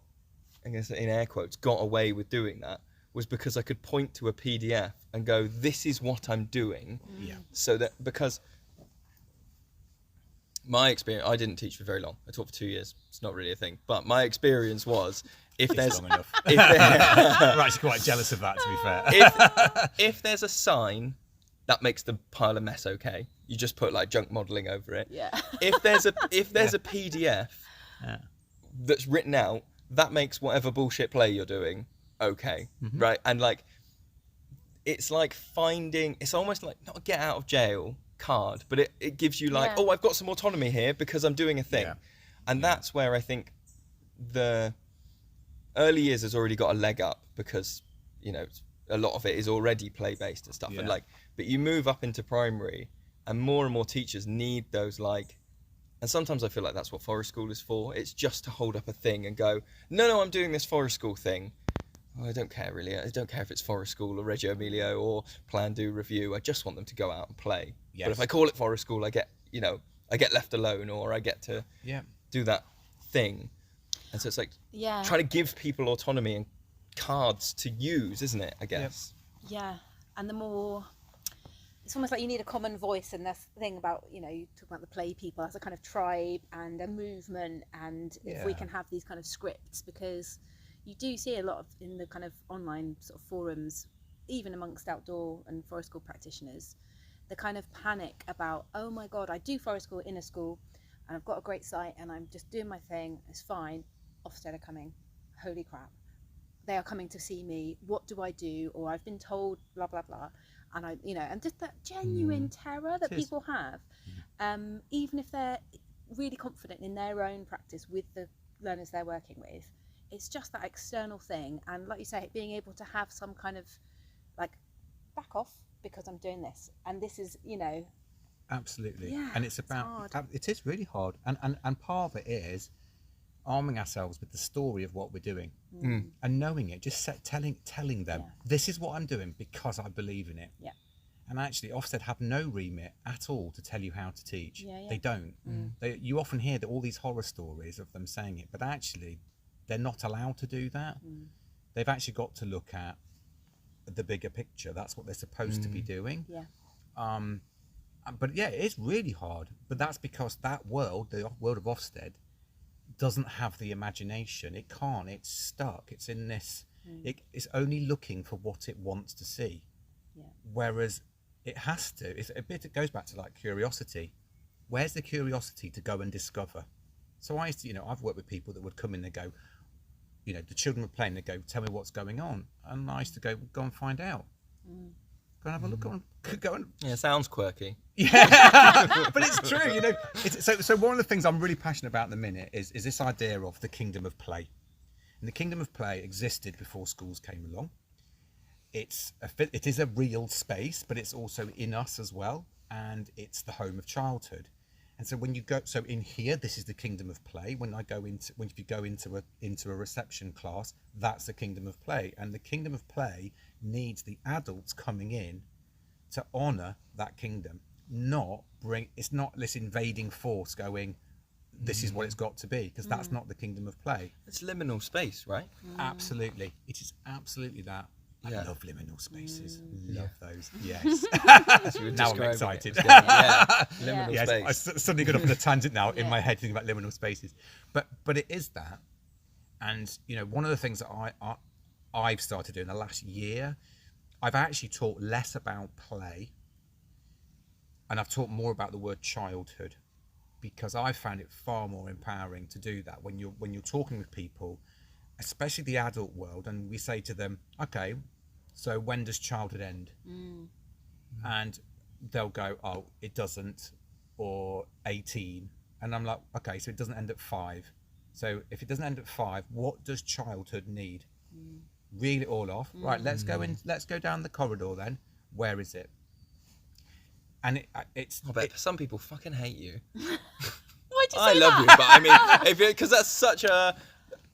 I guess in air quotes, got away with doing that was because I could point to a PDF and go, this is what I'm doing. Yeah. So that, because my experience, I didn't teach for very long. I taught for 2 years. It's not really a thing. But my experience was, if there's long enough. I'm actually quite jealous of that, to be fair. if there's a sign that makes the pile of mess okay, you just put like junk modelling over it. Yeah. If there's a PDF that's written out, that makes whatever bullshit play you're doing okay, right? And like, it's like finding, it's almost like not a get out of jail card, but it gives you like, oh, I've got some autonomy here because I'm doing a thing. And that's where I think the early years has already got a leg up, because, you know, a lot of it is already play based and stuff. And like, but you move up into primary and more teachers need those, like, and sometimes I feel like that's what forest school is for. It's just to hold up a thing and go, no, I'm doing this forest school thing. Oh, I don't care really. I don't care if it's forest school or Reggio Emilio or plan, do, review. I just want them to go out and play. But if I call it forest school, I get left alone, or I get to do that thing. And so it's like trying to give people autonomy and cards to use, isn't it, I guess? Yeah. And the more, it's almost like you need a common voice, and that's the thing about, you know, you talk about the play people as a kind of tribe and a movement, and if we can have these kind of scripts, because you do see a lot of in the kind of online sort of forums, even amongst outdoor and forest school practitioners, the kind of panic about, oh my God, I do forest school in a school and I've got a great site and I'm just doing my thing, it's fine. Ofsted are coming, holy crap. They are coming to see me, what do I do? Or I've been told blah, blah, blah. And I, you know, and just that genuine terror that people have, even if they're really confident in their own practice with the learners they're working with, it's just that external thing. And like you say, being able to have some kind of like, back off because I'm doing this. And this is, you know. Absolutely. Yeah, and it's about, it is really hard. And part of it is arming ourselves with the story of what we're doing and knowing it, just telling them, this is what I'm doing because I believe in it. Yeah. And actually, Ofsted have no remit at all to tell you how to teach. They don't. You often hear all these horror stories of them saying it, but actually, they're not allowed to do that. They've actually got to look at the bigger picture. That's what they're supposed to be doing. But yeah, it is really hard. But that's because that world, the world of Ofsted, doesn't have the imagination. It can't. It's stuck. It's in this. It's only looking for what it wants to see. Whereas it has to. It goes back to like curiosity. Where's the curiosity to go and discover? So I used to, I've worked with people that would come in, they go, the children were playing, they go, tell me what's going on. And I used to go and find out. Go and have a look. Go and. Yeah, sounds quirky. Yeah, but it's true. So one of the things I'm really passionate about at the minute is this idea of the kingdom of play. And the kingdom of play existed before schools came along. It is a real space, but it's also in us as well, and it's the home of childhood. And so when you go, so in here, this is the kingdom of play. When you go into a reception class, that's the kingdom of play. And the kingdom of play needs the adults coming in to honour that kingdom. It's not this invading force going, this is what it's got to be, because that's not the kingdom of play. It's liminal space, right? Absolutely. It is absolutely that. I love liminal spaces. Love those. Yes. Now I'm excited. Liminal space. I suddenly got off on a tangent now in my head thinking about liminal spaces. But it is that. And, one of the things that I've started doing the last year, I've actually taught less about play and I've taught more about the word childhood, because I found it far more empowering to do that when you're talking with people, especially the adult world, and we say to them, okay, so when does childhood end? And they'll go, oh, it doesn't, or 18. And I'm like, okay, so it doesn't end at 5. So if it doesn't end at 5, what does childhood need? Reel it all off. Right, let's go down the corridor then. Where is it? And it's... I bet some people fucking hate you. Why I love you, but I mean, because that's such a.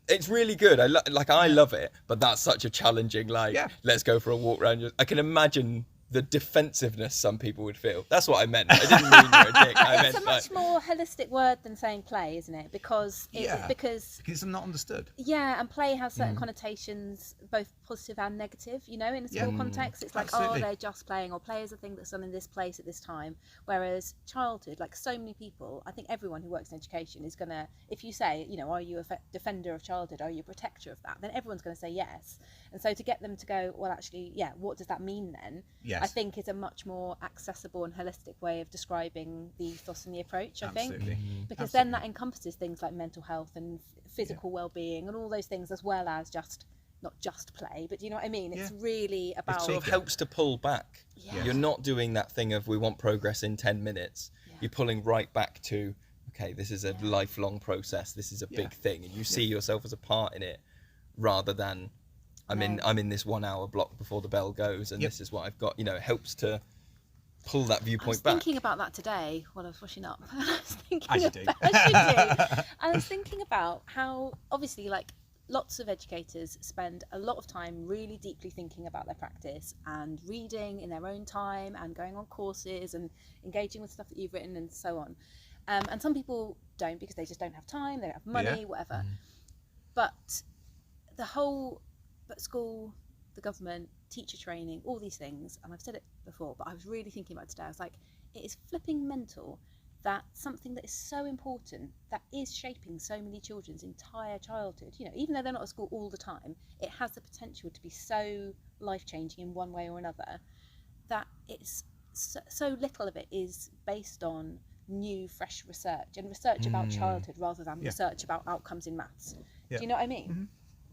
It's really good. I love it, but that's such a challenging. Let's go for a walk around. I can imagine the defensiveness some people would feel. That's what I meant. I didn't mean you're a dick. It's a much more holistic word than saying play, isn't it? Because because it's not understood. Yeah, and play has certain connotations, both positive and negative. In a school context, it's like, oh, they're just playing, or play is a thing that's done in this place at this time. Whereas childhood, like so many people, I think everyone who works in education is gonna, if you say, are you a defender of childhood? Are you a protector of that? Then everyone's going to say yes. And so to get them to go, well, actually, yeah, what does that mean then? Yes. I think is a much more accessible and holistic way of describing the ethos and the approach, I think. Because then that encompasses things like mental health and physical well-being and all those things, as well as not just play, but do you know what I mean? It's really about... It sort of helps to pull back. Yeah. You're not doing that thing of we want progress in 10 minutes. Yeah. You're pulling right back to, okay, this is a lifelong process. This is a big thing. And you see yourself as a part in it rather than... I'm in this 1 hour block before the bell goes, and this is what I've got. It helps to pull that viewpoint back. I was thinking about that today while I was washing up. As you do. I was thinking about how, obviously, like lots of educators spend a lot of time really deeply thinking about their practice and reading in their own time and going on courses and engaging with stuff that you've written and so on. And some people don't because they just don't have time, they don't have money, whatever. But the whole... But school, the government, teacher training, all these things, and I've said it before, but I was really thinking about it today. I was like, it is flipping mental that something that is so important, that is shaping so many children's entire childhood, even though they're not at school all the time, it has the potential to be so life-changing in one way or another, that it's so little of it is based on new, fresh research, and research about childhood rather than research about outcomes in maths. Do you know what I mean? Mm-hmm.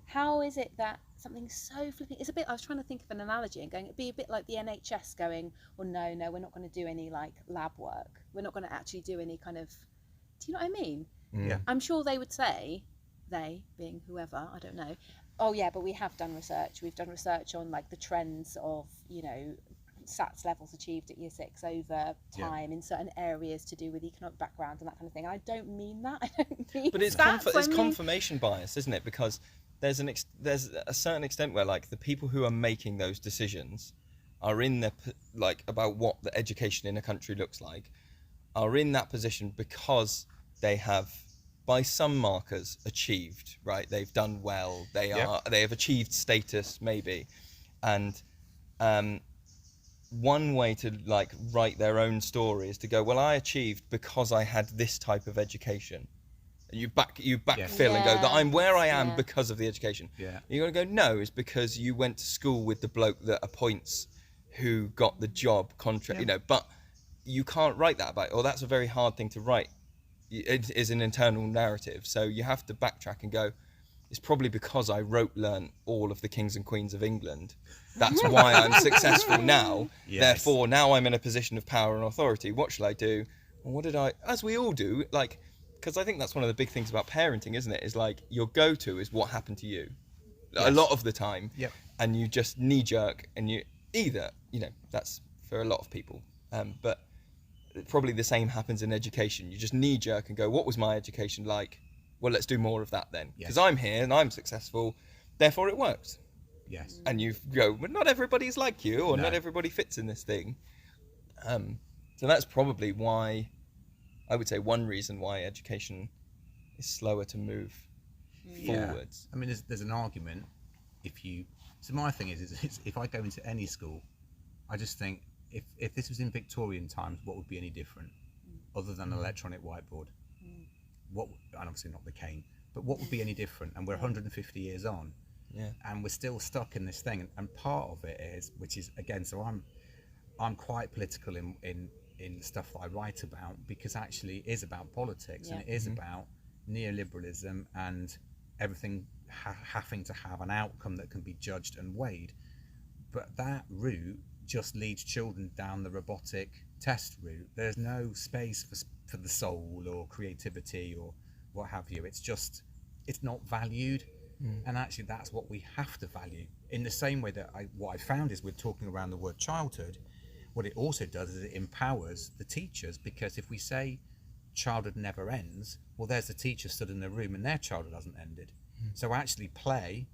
How is it that something so flipping... It's a bit... I was trying to think of an analogy and going, it'd be a bit like the NHS going, well, no, we're not going to do any, lab work. We're not going to actually do any kind of... Do you know what I mean? Yeah. I'm sure they would say, they, being whoever, I don't know, oh, yeah, but we have done research. We've done research on, the trends of, SATs levels achieved at year 6 over time in certain areas to do with economic background and that kind of thing. I don't mean that. I don't mean But it's confirmation bias, isn't it? Because... There's a certain extent where the people who are making those decisions are in the about what the education in a country looks like, are in that position because they have by some markers achieved, right? They've done well. They have achieved status maybe, and one way to write their own story is to go, well, I achieved because I had this type of education. You backfill and go that I'm where I am because of the education. Yeah. You got to go, no, it's because you went to school with the bloke that appoints who got the job contract, but you can't write that about it, or that's a very hard thing to write. It is an internal narrative. So you have to backtrack and go, it's probably because I learned all of the kings and queens of England. That's why I'm successful now. Yes. Therefore, now I'm in a position of power and authority. What shall I do? Well, what did I, as we all do, because I think that's one of the big things about parenting, isn't it? Is your go-to is what happened to you a lot of the time. Yep. And you just knee-jerk and you either, that's for a lot of people. But probably the same happens in education. You just knee-jerk and go, what was my education like? Well, let's do more of that then. Because I'm here and I'm successful, therefore it works. Yes. And you go, but not everybody's like you, or not everybody fits in this thing. So that's probably why... I would say one reason why education is slower to move forwards. I mean, there's an argument. So my thing is if I go into any school, I just think if this was in Victorian times, what would be any different, other than an electronic whiteboard? And obviously not the cane, but what would be any different? And we're 150 years on, and we're still stuck in this thing. And part of it is, which is again, so I'm quite political in stuff that I write about, because actually it is about politics and it is about neoliberalism and everything having to have an outcome that can be judged and weighed. But that route just leads children down the robotic test route. There's no space for the soul or creativity or what have you. It's not valued. And actually that's what we have to value. In the same way that what I found is, we're talking around the word childhood, what it also does is it empowers the teachers, because if we say childhood never ends, well, there's the teacher stood in the room and their childhood hasn't ended. So actually play,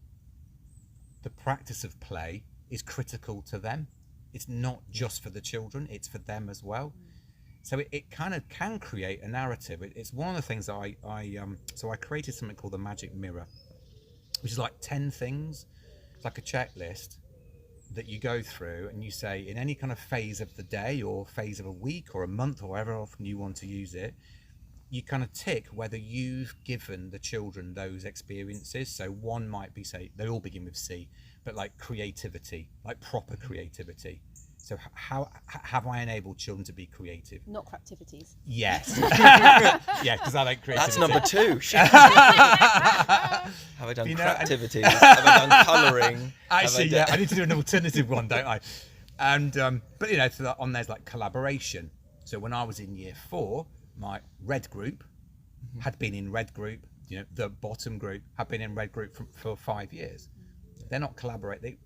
the practice of play is critical to them. It's not just for the children, it's for them as well. So it kind of can create a narrative. It's one of the things that I created something called the Magic Mirror, which is like 10 things. It's like a checklist that you go through and you say in any kind of phase of the day or phase of a week or a month or however often you want to use it, you kind of tick whether you've given the children those experiences. So one might be, say, they all begin with C, but like creativity, like proper creativity. So how have I enabled children to be creative? Not craptivities. Yes. Yeah, because I like creativity. That's number 2. Have I done craptivities? Have I done colouring? Actually, I need to do an alternative one, don't I? And but so on there's like collaboration. So when I was in year 4, my red group had been in red group. The bottom group had been in red group for 5 years. They're not collaborate. They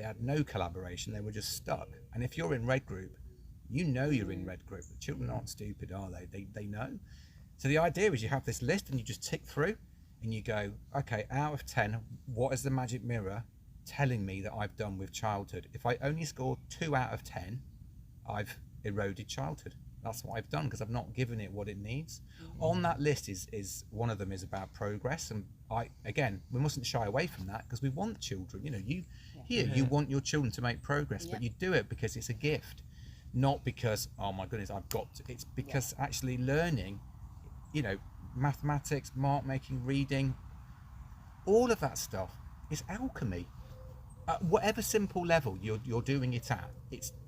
had no collaboration. They were just stuck. And if you're in red group, you're in red group. The children aren't stupid, are they? They know. So the idea is you have this list and you just tick through and you go, okay, out of 10, what is the magic mirror telling me that I've done with childhood? If I only score 2 out of 10, I've eroded childhood. That's what I've done because I've not given it what it needs. On that list is one of them is about progress, and we mustn't shy away from that because we want children. You want your children to make progress, but you do it because it's a gift, not because oh my goodness I've got to. It's because actually learning, mathematics, mark making, reading, all of that stuff is alchemy. At whatever simple level you're doing it at,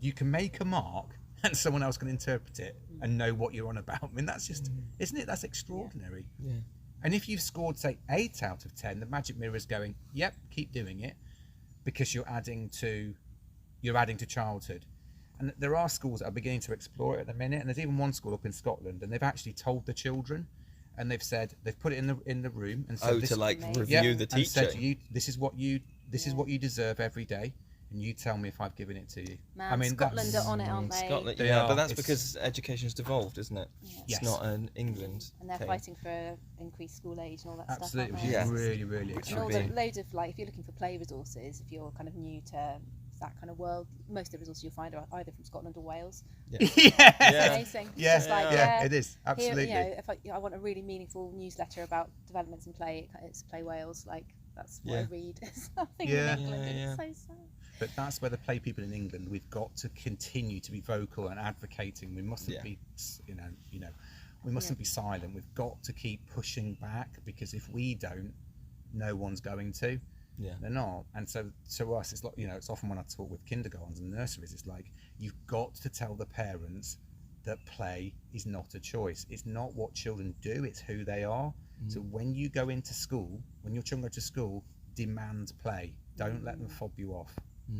you can make a mark and someone else can interpret it and know what you're on about. I mean, that's just, isn't it? That's extraordinary. Yeah. And if you've scored, say, 8 out of 10, the magic mirror is going, yep, keep doing it, because you're adding to childhood. And there are schools that are beginning to explore it at the minute. And there's even one school up in Scotland, and they've actually told the children, and they've said they've put it in the room and said, review the teaching. And said, this is what you deserve every day. And you tell me if I've given it to you. Man, Scotland are on it, aren't they? Scotland, but that's because education's devolved, isn't it? Yeah. It's not an England. And they're fighting for increased school age and all that Absolutely, stuff. Absolutely, really, really exciting. And loads of if you're looking for play resources, if you're kind of new to that kind of world, most of the resources you'll find are either from Scotland or Wales. Yeah, It's amazing. Yeah, it is absolutely. Here, if I want a really meaningful newsletter about developments in play, it's Play Wales. That's what I read. Something in England. It's so sad. But that's where the play people in England, we've got to continue to be vocal and advocating. We mustn't be, we mustn't be silent. We've got to keep pushing back, because if we don't, no one's going to. Yeah. They're not. And so to us, it's like, it's often when I talk with kindergartens and nurseries, it's like, you've got to tell the parents that play is not a choice. It's not what children do, it's who they are. So when you go into school, when your children go to school, demand play. Don't let them fob you off.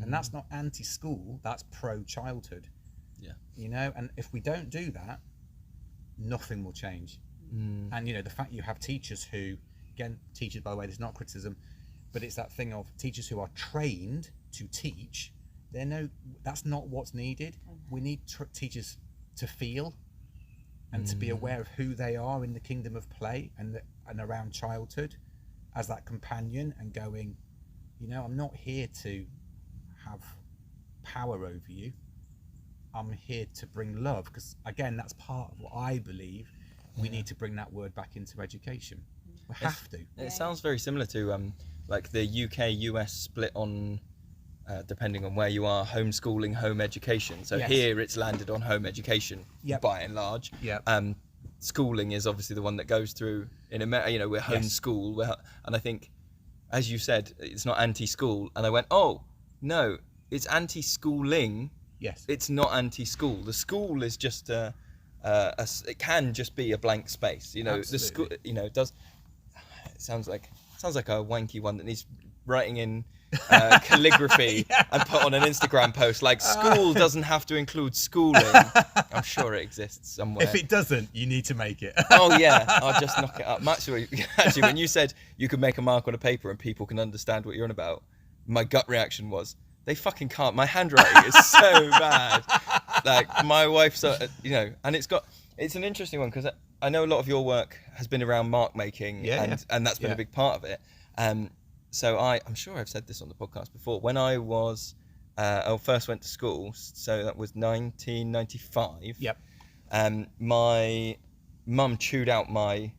And that's not anti-school, that's pro-childhood. Yeah. And if we don't do that, nothing will change. And the fact you have teachers who, again, teachers, by the way, there's not criticism, but it's that thing of teachers who are trained to teach. That's not what's needed. We need teachers to feel and to be aware of who they are in the kingdom of play and around childhood as that companion, and going, I'm not here to have power over you. I'm here to bring love, because again, that's part of what I believe. We need to bring that word back into education. We have to. It sounds very similar to like the UK-US split on, depending on where you are, homeschooling, home education. So here it's landed on home education by and large. Schooling is obviously the one that goes through in America. We're homeschool, and I think, as you said, it's not anti-school. And I went, oh no, it's anti-schooling. Yes. It's not anti-school. The school is just it can just be a blank space. Absolutely. The school, it does. It sounds like a wanky one that needs writing in calligraphy and put on an Instagram post, like, school doesn't have to include schooling. I'm sure it exists somewhere. If it doesn't, you need to make it. Oh yeah, I'll just knock it up. Actually, when you said you could make a mark on a paper and people can understand what you're on about, my gut reaction was, they fucking can't. My handwriting is so bad. Like, my wife's, and It's an interesting one because I know a lot of your work has been around mark making, and that's been a big part of it. So I'm sure I've said this on the podcast before. When I first went to school, so that was 1995. Yep. My mum chewed out my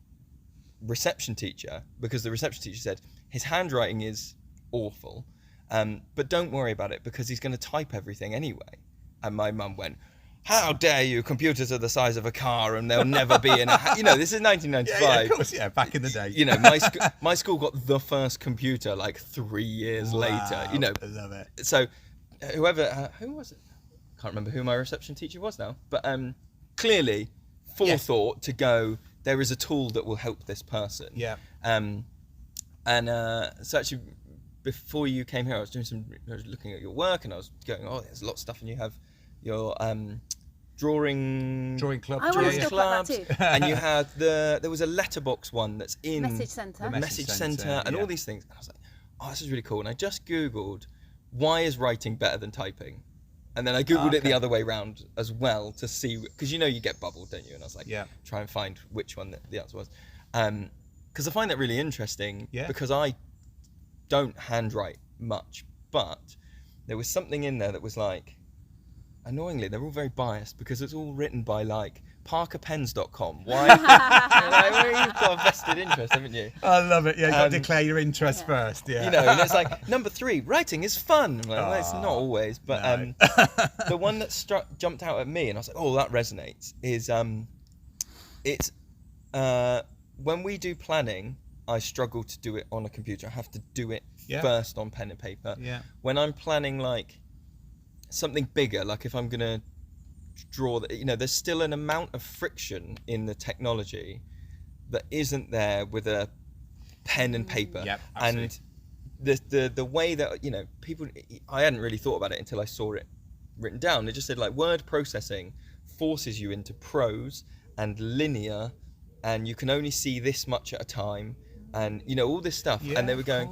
reception teacher because the reception teacher said his handwriting is awful, but don't worry about it because he's going to type everything anyway. And my mum went, "How dare you? Computers are the size of a car and they'll never be in a..." This is 1995. Yeah, of course, back in the day. My school got the first computer like 3 years later. I love it. So who was it? Can't remember who my reception teacher was now, but clearly forethought to go, there is a tool that will help this person. Yeah. So actually, before you came here, I was looking at your work and I was going, there's a lot of stuff, and you have your drawing club. I want to still plug that too. And you had there was a letterbox one that's in Message Centre. the Message Centre and all these things. And I was like, this is really cool. And I just Googled, why is writing better than typing? And then I Googled it the other way round as well to see, because you get bubbled, don't you? And I was like, try and find which one the answer was. Because I find that really interesting because I don't handwrite much, but there was something in there that was like, annoyingly, they're all very biased because it's all written by like parkerpens.com. Why? You've got a vested interest, haven't you? I love it. Yeah, you got to declare your interest first. Yeah. And it's like, number 3, writing is fun. I'm like, well, it's not always, but no. The one that jumped out at me, and I was like, that resonates. Is it's when we do planning, I struggle to do it on a computer. I have to do it first on pen and paper. Yeah. When I'm planning like something bigger, like if I'm gonna draw, there's still an amount of friction in the technology that isn't there with a pen and paper. Yep, and the way that people, I hadn't really thought about it until I saw it written down. It just said like word processing forces you into prose and linear, and you can only see this much at a time, and all this stuff. And they were going,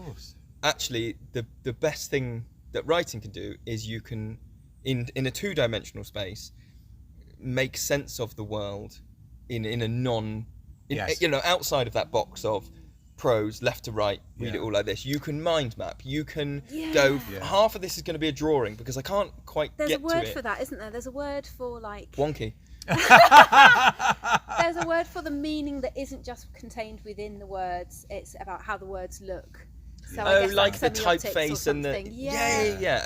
actually the best thing that writing can do is you can in a 2-dimensional space make sense of the world in a outside of that box of prose, left to right, read it all like this. You can mind map. You can go, half of this is going to be a drawing because I can't quite get to it. There's a word for that, isn't there? There's a word for like... Wonky. There's a word for the meaning that isn't just contained within the words. It's about how the words look. So I guess like the semiotics typeface and the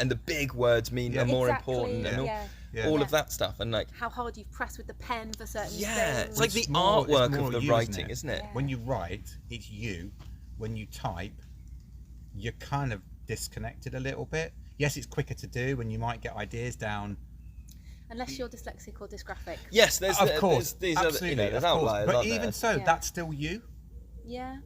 and the big words are more important and all of that stuff, and like how hard you've pressed with the pen for certain things. It's like the artwork of the writing, isn't it? When you write, it's you. When you type, you're kind of disconnected a little bit. Yes, it's quicker to do, and you might get ideas down. Unless you're dyslexic or dysgraphic. Yes, there's these other, there's outliers. But even so, that's still you. Yeah.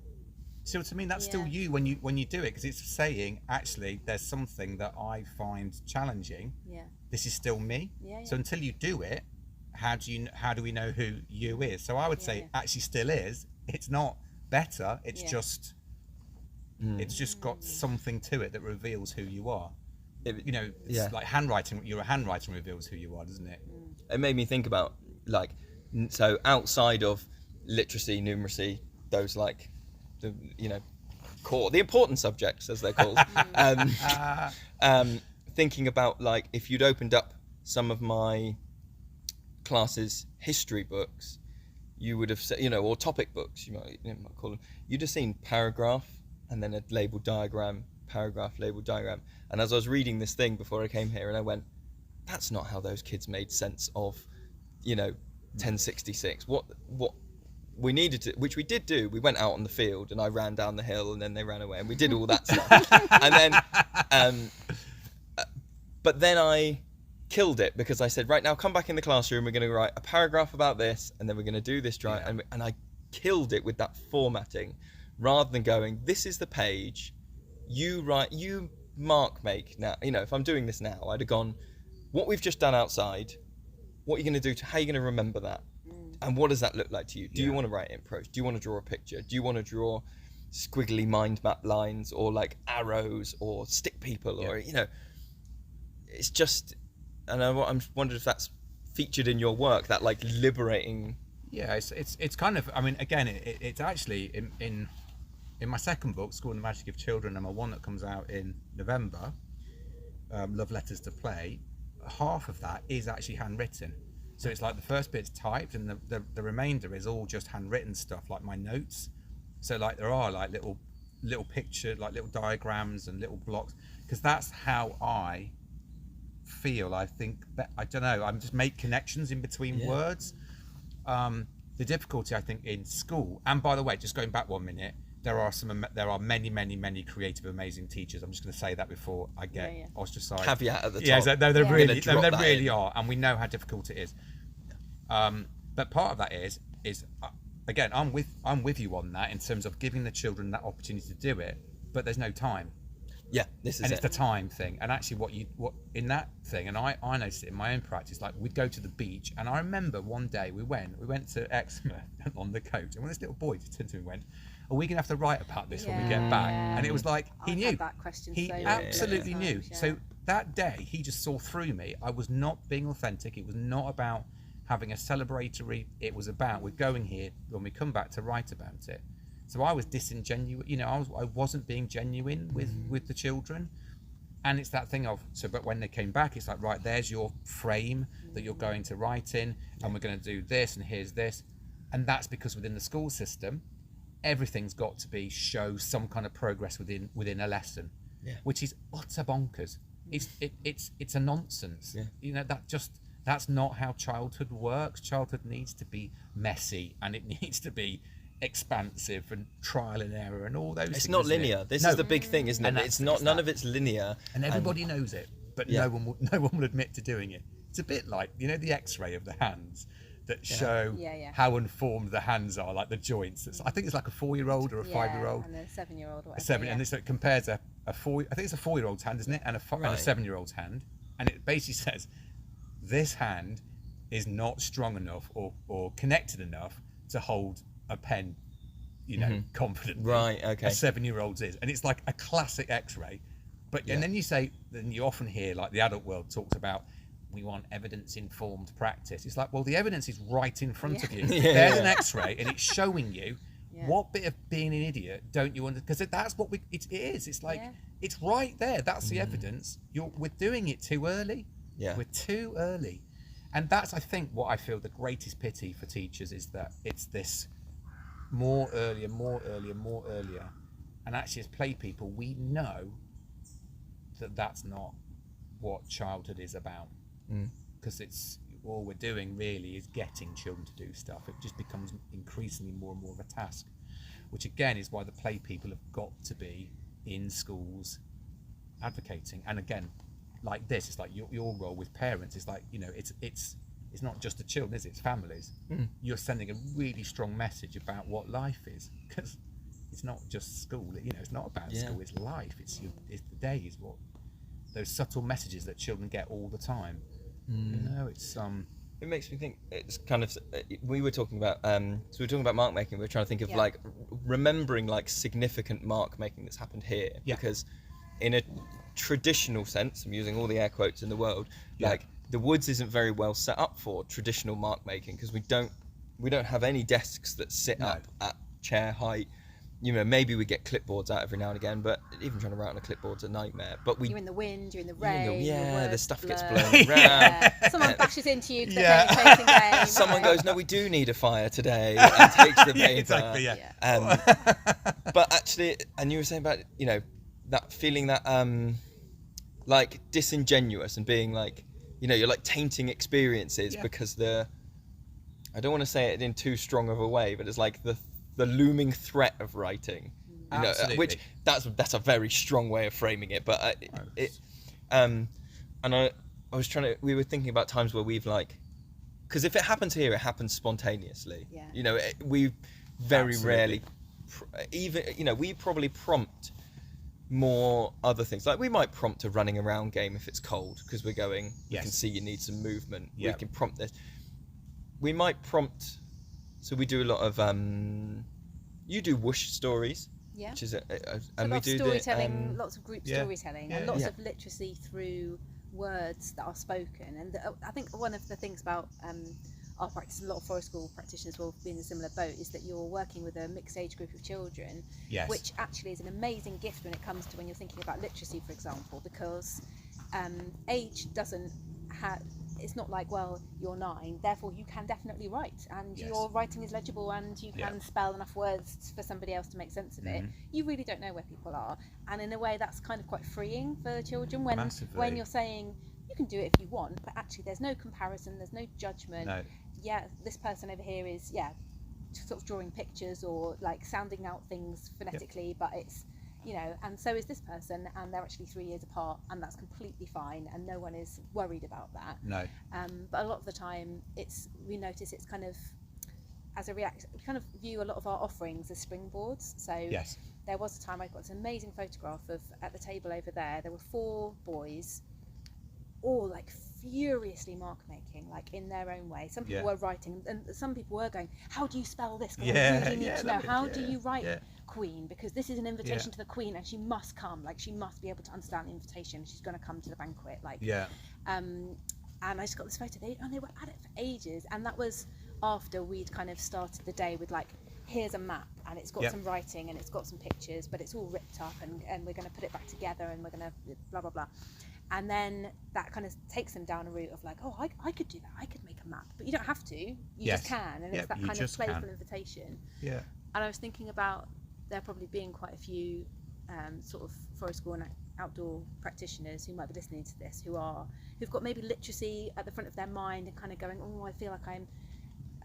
See what I mean? That's still you when you do it, because it's saying, actually, there's something that I find challenging. Yeah. This is still me. Yeah. So until you do it, how do we know who you is? So I would say actually still is. It's not better. It's just got something to it that reveals who you are. It's like handwriting. Your handwriting reveals who you are, doesn't it? It made me think about so outside of literacy, numeracy, those like the the important subjects as they're called. Thinking about like if you'd opened up some of my classes' history books, you would have said, or topic books, you might call them. You'd have seen paragraph and then a labeled diagram, paragraph, labeled diagram. And as I was reading this thing before I came here, and I went, that's not how those kids made sense of, 1066. What we needed to, which we did do, we went out on the field and I ran down the hill and then they ran away and we did all that stuff. And then, but then I killed it because I said, right, now come back in the classroom, we're going to write a paragraph about this and then we're going to do this drawing. And I killed it with that formatting rather than going, this is the page, you write, you mark make now. If I'm doing this now, I'd have gone, what we've just done outside, what are you going to do how are you going to remember that? And what does that look like to you? Do you want to write it in prose? Do you want to draw a picture? Do you want to draw squiggly mind map lines or like arrows or stick people or, it's just, and I wondered if that's featured in your work, that like liberating Yeah, it's kind of. I mean, again, it's actually in my second book, School and the Magic of Children, and my one that comes out in November, Love Letters to Play. Half of that is actually handwritten. So it's like the first bit's typed, and the remainder is all just handwritten stuff, like my notes. So like there are like little pictures, like little diagrams and little blocks, because that's how I feel. I think that, I don't know, I'm just make connections in between words. The difficulty, I think, in school, and by the way, just going back 1 minute, there are many creative, amazing teachers. I'm just going to say that before I get ostracized. Caveat at the top. Yeah, they really are, and we know how difficult it is. But part of that is again, I'm with you on that in terms of giving the children that opportunity to do it, but there's no time. Yeah, this is and it's the time thing. And actually, what in that thing, and I noticed it in my own practice. Like we'd go to the beach, and I remember one day we went to Exeter on the coach, and when this little boy turned to me and went, "Are we gonna have to write about this when we get back?" And it was like he knew. Had that question he absolutely knew. So that day, he just saw through me. I was not being authentic. It was not about having a celebratory. It was about we're going here when we come back to write about it. So I was disingenuous, I wasn't being genuine with the children. And it's that thing of, but when they came back, it's like, right, there's your frame that you're going to write in, and we're going to do this, and here's this. And that's because within the school system, everything's got to show some kind of progress within a lesson, which is utter bonkers. It's a nonsense. That's not how childhood works. Childhood needs to be messy, and it needs to be expansive and trial and error and all those things. It's not linear. This is the big thing, isn't it? It's not. None of it's linear, and everybody knows it, but no one will admit to doing it. It's a bit like the X-ray of the hands that show how unformed the hands are, like the joints. I think it's like a 4-year-old or a 5-year-old, and a 7-year-old, or and so it compares a 4. I think it's a 4-year-old's hand, isn't it, and a 7-year-old's hand, and it basically says this hand is not strong enough or connected enough to hold a pen, confidently. Right, okay. A 7-year-old's is. And it's like a classic X-ray. And then you often hear, like the adult world talks about, we want evidence-informed practice. It's like, well, the evidence is right in front of you. There's an X-ray, and it's showing you what bit of being an idiot don't you understand? Because that's what it is. It's like, it's right there. That's the evidence. We're doing it too early. Yeah. We're too early. And that's, I think, what I feel the greatest pity for teachers is that it's this more earlier. And actually, as play people, we know that that's not what childhood is about. Because it's all we're doing really is getting children to do stuff. It just becomes increasingly more and more of a task, which again is why the play people have got to be in schools advocating. And again, like this, it's like your role with parents is like, it's not just the children, is it? It's families. You're sending a really strong message about what life is, because it's not just school. It's not about school. It's life. It's the days. What those subtle messages that children get all the time. It's It makes me think. It's kind of. We were talking about. So we were talking about mark making. We were trying to think of like remembering like significant mark making that's happened here, because in a traditional sense, I'm using all the air quotes in the world, like the Woods isn't very well set up for traditional mark making, because we don't have any desks that sit up at chair height. Maybe we get clipboards out every now and again, but even trying to write on a clipboard's a nightmare. But you're in the wind, you're in the rain, the stuff gets blown around. Someone bashes into you because they're playing a chasing game. Someone goes, "No, we do need a fire today," and takes the paper. But actually, and you were saying about that feeling that like disingenuous and being like, you're like tainting experiences because I don't want to say it in too strong of a way, but it's like the looming threat of writing, which that's a very strong way of framing it. But and I was we were thinking about times where we've like, because if it happens here, it happens spontaneously. We very rarely we probably prompt more other things, like we might prompt a running around game if it's cold, because we're going, you can see you need some movement. We can prompt this. We might prompt, so we do a lot of you do whoosh stories, which is and we do storytelling, lots of group storytelling, and lots of literacy through words that are spoken. And I think one of the things about our practice, a lot of forest school practitioners will be in a similar boat, is that you're working with a mixed age group of children, which actually is an amazing gift when it comes to when you're thinking about literacy, for example, because age doesn't have, it's not like, well, you're 9, therefore you can definitely write, and your writing is legible, and you can spell enough words for somebody else to make sense of it. You really don't know where people are, and in a way that's kind of quite freeing for children when you're saying you can do it if you want, but actually there's no comparison, there's no judgment. This person over here is sort of drawing pictures or like sounding out things phonetically, but it's, you know, and so is this person, and they're actually 3 years apart, and that's completely fine, and no one is worried about that. But a lot of the time we notice it's kind of as a reaction, we kind of view a lot of our offerings as springboards. So there was a time I got this amazing photograph of, at the table over there were 4 boys, all like furiously mark making, like in their own way. Some people were writing, and some people were going, how do you spell this? Because I really need to know, how do you write Queen? Because this is an invitation to the Queen, and she must come, like she must be able to understand the invitation, she's going to come to the banquet, like and I just got this photo, and they were at it for ages, and that was after we'd kind of started the day with like, here's a map, and it's got some writing, and it's got some pictures, but it's all ripped up, and we're going to put it back together, and we're going to blah blah blah. And then that kind of takes them down a route of like, oh, I could do that, I could make a map, but you don't have to, you just can, and it's that kind of playful invitation. And I was thinking about there probably being quite a few sort of forest school and outdoor practitioners who might be listening to this, who've got maybe literacy at the front of their mind, and kind of going, oh, I feel like I'm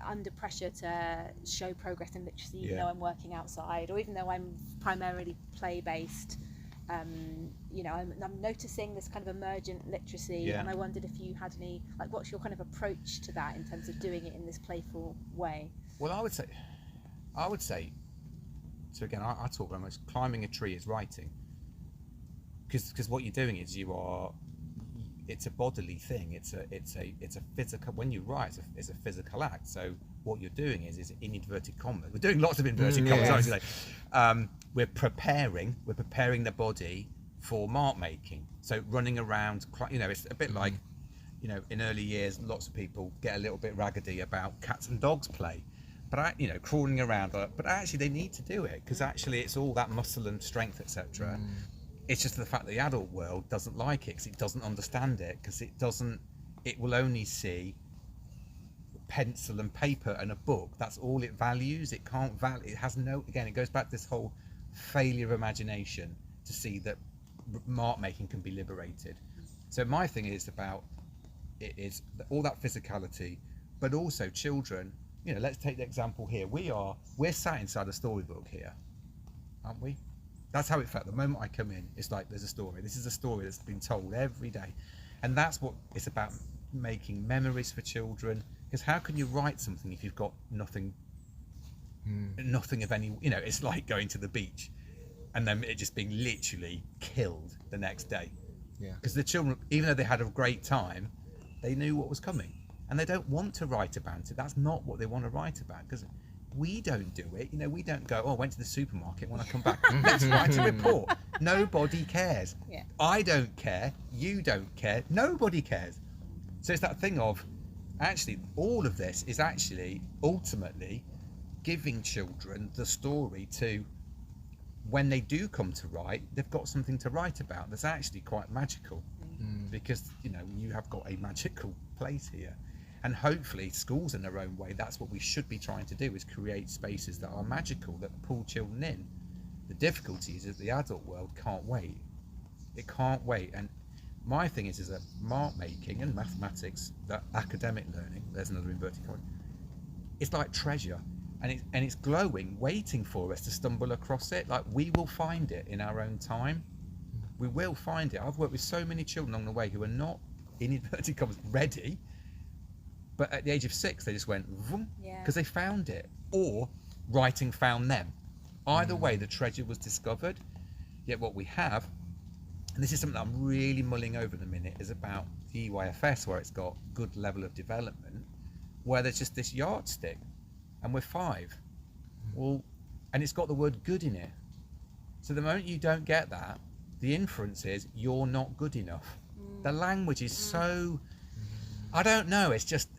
under pressure to show progress in literacy, even though I'm working outside, or even though I'm primarily play-based. You know, I'm noticing this kind of emergent literacy, and I wondered if you had any, like, what's your kind of approach to that in terms of doing it in this playful way? Well, I would say, so again, I talk almost climbing a tree is writing, because what you're doing is it's a bodily thing. It's a physical. When you write, it's a physical act. So what you're doing is in inverted commas. We're doing lots of inverted commas. We're preparing the body for mark making. So running around, you know, it's a bit like, you know, in early years, lots of people get a little bit raggedy about cats and dogs play, but you know, crawling around. But actually, they need to do it, because actually, it's all that muscle and strength, etc. It's just the fact that the adult world doesn't like it, because it doesn't understand it, because it will only see pencil and paper and a book. That's all it values. It can't value, it has no, again, it goes back to this whole failure of imagination to see that mark making can be liberated. So my thing is about, it is all that physicality, but also children, you know, let's take the example here. We're sat inside a storybook here, aren't we? That's how it felt. The moment I come in, it's like there's a story. This is a story that's been told every day. And that's what it's about, making memories for children. Because how can you write something if you've got nothing of any, you know, it's like going to the beach and then it just being literally killed the next day. Because the children, even though they had a great time, they knew what was coming. And they don't want to write about it. That's not what they want to write about. Because we don't do it, you know, we don't go, oh, I went to the supermarket, when I come back, let's write a report. Nobody cares. I don't care, you don't care, nobody cares. So it's that thing of, actually, all of this is actually ultimately giving children the story to, when they do come to write, they've got something to write about that's actually quite magical, because, you know, you have got a magical place here. And hopefully schools in their own way, that's what we should be trying to do, is create spaces that are magical, that pull children in. The difficulty is that the adult world can't wait. It can't wait. And my thing is that mark making and mathematics, that academic learning, there's another inverted comma, it's like treasure, and it's glowing, waiting for us to stumble across it. Like, we will find it in our own time. We will find it. I've worked with so many children along the way who are not, in inverted commas, ready, but at the age of 6 they just went vroom, because they found it, or writing found them. Either way, the treasure was discovered. Yet what we have, and this is something that I'm really mulling over at the minute, is about the EYFS, where it's got good level of development, where there's just this yardstick, and we're 5. Well, and it's got the word good in it. So the moment you don't get that, the inference is you're not good enough. The language is so I don't know. It's just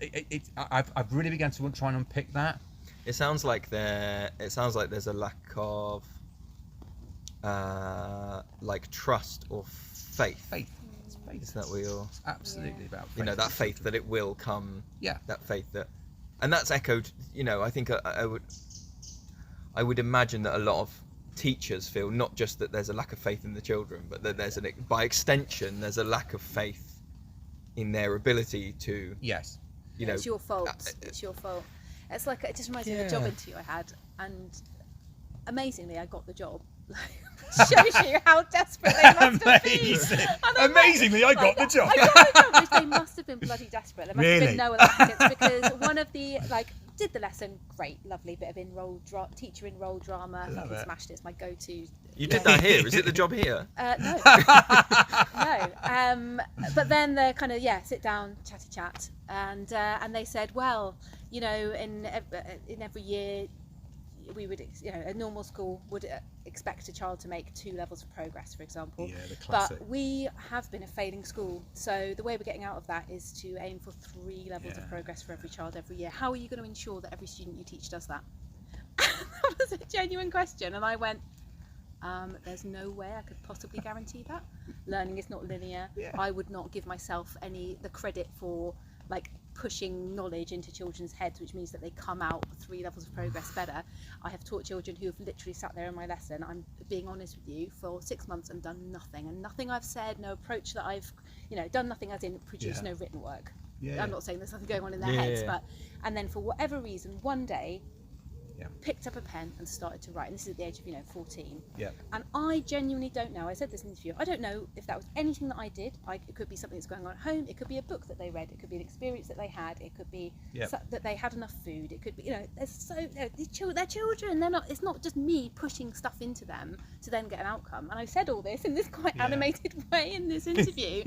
I've really begun to try and unpick that. It sounds like there's a lack of like trust or faith. Faith. Isn't that what you're... It's absolutely about faith. You know, that faith that it will come. Yeah. That faith that... And that's echoed, you know, I think I would imagine that a lot of teachers feel not just that there's a lack of faith in the children, but that there's by extension, there's a lack of faith in their ability to... Yes. You know... It's your fault. It's your fault. It's like, it just reminds me of a job interview I had, and amazingly, I got the job. Shows you how desperate they must have been. Amazingly, I got the job. I got the job, which they must have been bloody desperate. There must have been no other applicants, because one of the, did the lesson, great, lovely bit of teacher enrolled drama. I fucking smashed it. It's my go-to. You did that here? Is it the job here? No. No. But then the kind of, sit down, chatty chat. And they said, well, you know, in every year, we would, a normal school would expect a child to make 2 levels of progress, for example. Yeah, the classic. But we have been a failing school, so the way we're getting out of that is to aim for 3 levels of progress for every child every year. How are you going to ensure that every student you teach does that? That was a genuine question, and I went, there's no way I could possibly guarantee that. Learning is not linear. Yeah. I would not give myself the credit for pushing knowledge into children's heads, which means that they come out 3 levels of progress better. I have taught children who have literally sat there in my lesson, I'm being honest with you, for 6 months and done nothing, and nothing I've said, no approach that I've done, nothing as in produced no written work. I'm not saying there's nothing going on in their heads, but and then for whatever reason, one day picked up a pen and started to write, and this is at the age of 14. And I genuinely don't know, I said this in the interview, I don't know if that was anything that I did. It could be something that's going on at home, it could be a book that they read, it could be an experience that they had, it could be that they had enough food, it could be, they're children, it's not just me pushing stuff into them to then get an outcome. And I said all this in this quite animated way in this interview,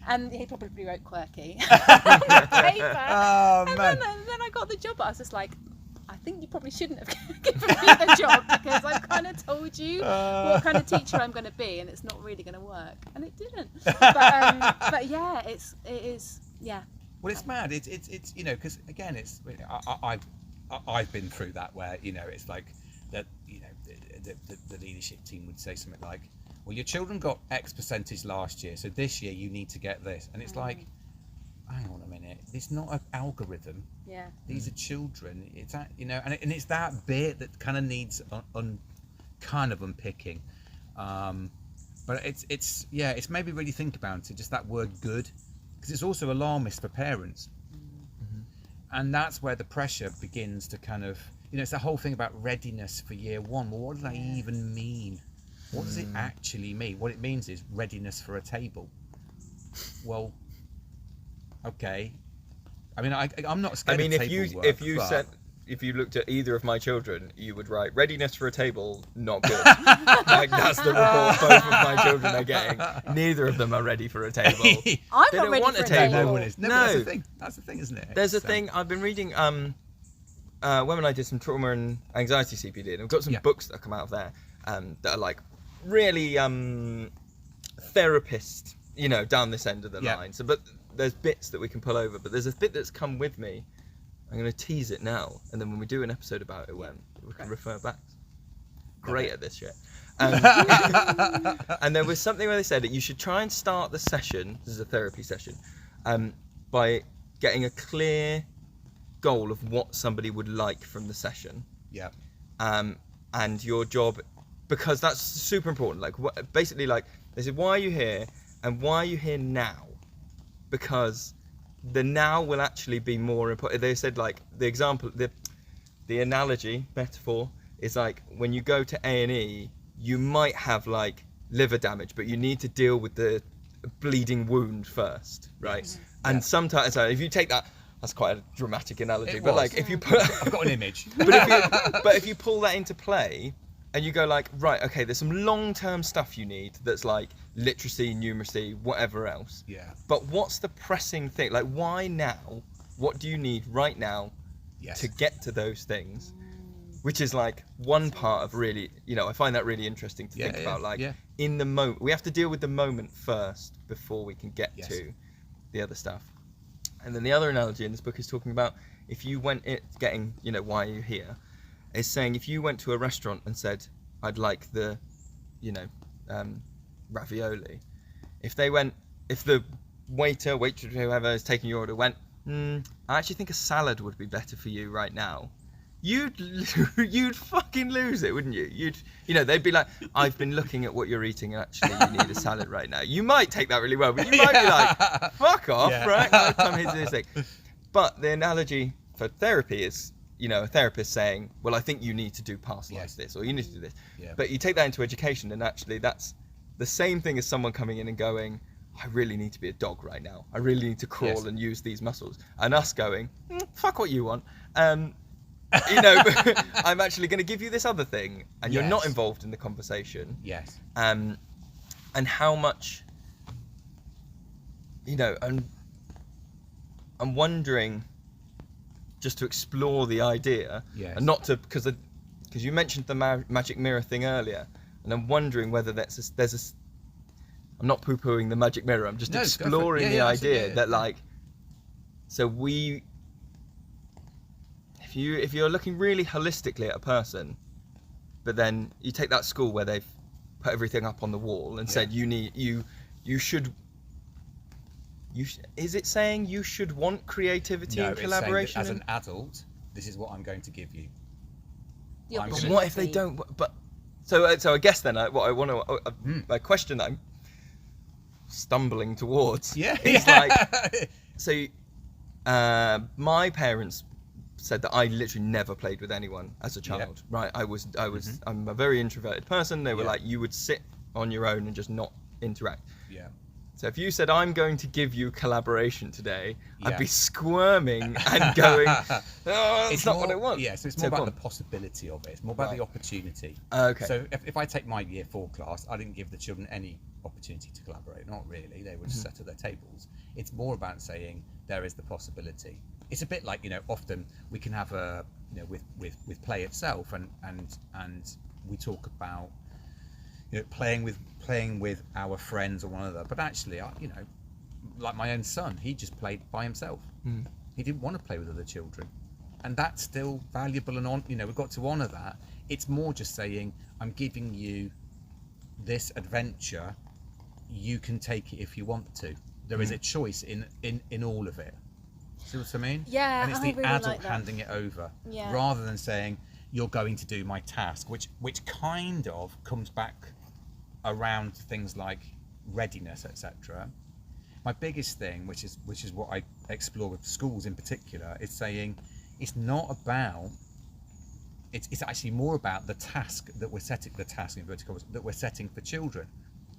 and he probably wrote quirky on the paper. And then I got the job, but I was just like, I think you probably shouldn't have given me the job, because I've kind of told you what kind of teacher I'm going to be, and it's not really going to work, and it didn't. But yeah, it is. Well, it's mad. It's because again, it's I've been through that where it's like that. The leadership team would say something like, "Well, your children got X percentage last year, so this year you need to get this," and it's like, hang on a minute, it's not an algorithm. These are children. It's that, and it's that bit that kind of needs kind of unpicking. But it's maybe really think about it, just that word good, because it's also alarmist for parents. And that's where the pressure begins to kind of, it's the whole thing about readiness for year 1. Well, what does that even mean? What does it actually mean? What it means is readiness for a table. Well, okay. I mean, I'm not scared of table work, if you looked at either of my children, you would write readiness for a table, not good. That's the report both of my children are getting. Neither of them are ready for a table. I'm not ready for a table. No one is. No, that's the thing. That's the thing, isn't it? There's a thing I've been reading. When I did some trauma and anxiety CPD, and I've got some books that come out of there that are really therapist, down this end of the line. So, but there's bits that we can pull over, but there's a bit that's come with me. I'm going to tease it now, and then when we do an episode about it, we can refer back. Great at this shit. And there was something where they said that you should try and start the session, this is a therapy session, by getting a clear goal of what somebody would like from the session. And your job, because that's super important. Basically, they said, why are you here, and why are you here now? Because the now will actually be more important. They said the example, the analogy, metaphor is when you go to A&E, you might have liver damage, but you need to deal with the bleeding wound first, right? And sometimes, if you take that's quite a dramatic analogy, but if you put, I've got an image. but if you pull that into play, and you go right, okay, there's some long-term stuff you need that's literacy, numeracy, whatever else. But what's the pressing thing? Why now? What do you need right now to get to those things? Which is one part of really, I find that really interesting to think about. In the moment, we have to deal with the moment first before we can get to the other stuff. And then the other analogy in this book is talking about if you went getting, why are you here? Is saying if you went to a restaurant and said, I'd like the, ravioli. If the waiter, waitress, whoever is taking your order went, I actually think a salad would be better for you right now. You'd fucking lose it, wouldn't you? They'd be like, I've been looking at what you're eating and actually you need a salad right now. You might take that really well, but you might be like, fuck off, right? Come here to this thing. But the analogy for therapy is, a therapist saying, well, I think you need to do personalised this, or you need to do this. Yeah. But you take that into education, and actually that's the same thing as someone coming in and going, I really need to be a dog right now. I really need to crawl and use these muscles. And us going, fuck what you want. I'm actually going to give you this other thing, and you're not involved in the conversation. Yes. And how much, I'm wondering, just to explore the idea, and not to, because you mentioned the magic mirror thing earlier, and I'm wondering whether I'm not poo-pooing the magic mirror. I'm just exploring the idea that if you're looking really holistically at a person, but then you take that school where they've put everything up on the wall and said is it saying you should want creativity and collaboration? It's saying that as an adult, this is what I'm going to give you. But what if they don't? But so I guess then what I want to a question that I'm stumbling towards is my parents said that I literally never played with anyone as a child. Right? I'm a very introverted person. They were like, you would sit on your own and just not interact. Yeah. So if you said, I'm going to give you collaboration today, I'd be squirming and going, it's not what I want. Yeah, so it's more about the possibility of it. It's more about the opportunity. Okay. So if I take my year 4 class, I didn't give the children any opportunity to collaborate. Not really. They were just set at their tables. It's more about saying there is the possibility. It's a bit like, often we can have with play itself and we talk about, playing with our friends or one another, but actually, like my own son, he just played by himself. He didn't want to play with other children, and that's still valuable and we've got to honour that. It's more just saying, I'm giving you this adventure, you can take it if you want to. There is a choice in all of it. See what I mean? Yeah, and it's the really adult like that. handing it over, rather than saying, you're going to do my task, which kind of comes back around things like readiness, etc. My biggest thing, which is what I explore with schools in particular, is saying it's not about. It's actually more about the task that we're setting, the task in inverted commas that we're setting for children.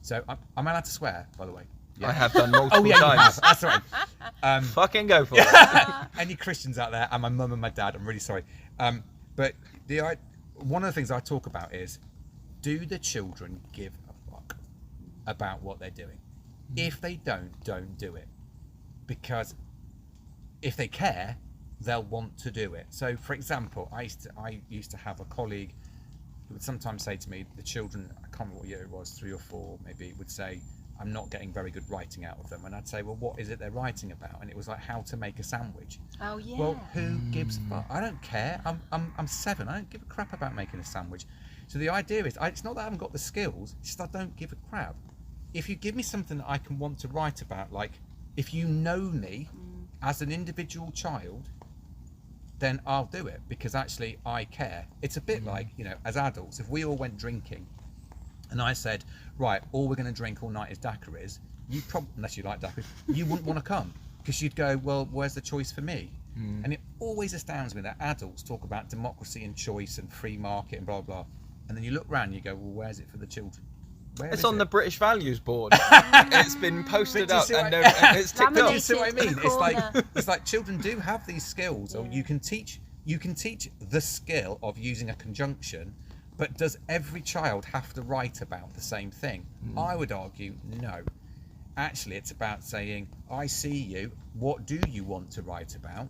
So I'm allowed to swear, by the way. Yeah. I have done multiple times. That's right. Fucking go for it. Any Christians out there, and my mum and my dad, I'm really sorry. But one of the things I talk about is, do the children give a fuck about what they're doing? If they don't do it. Because if they care, they'll want to do it. So, for example, I used to have a colleague who would sometimes say to me, the children, I can't remember what year it was, 3 or 4 maybe, would say, I'm not getting very good writing out of them. And I'd say, well, what is it they're writing about? And it was like how to make a sandwich. Oh, yeah. Well, who gives a fuck? I don't care. I'm 7. I don't give a crap about making a sandwich. So the idea is, it's not that I haven't got the skills, it's just I don't give a crap. If you give me something that I can want to write about, like, if you know me as an individual child, then I'll do it, because actually I care. It's a bit like, as adults, if we all went drinking, and I said, right, all we're going to drink all night is daiquiris, you probably, unless you like daiquiris, you wouldn't want to come, because you'd go, well, where's the choice for me? And it always astounds me that adults talk about democracy and choice and free market and blah, blah, and then you look around and you go, well, where's it for the children? It's on the British Values Board. It's been posted up and it's ticked off. You see what I mean? It's like children do have these skills, or you can teach the skill of using a conjunction. But does every child have to write about the same thing? I would argue no. Actually, it's about saying, I see you. What do you want to write about?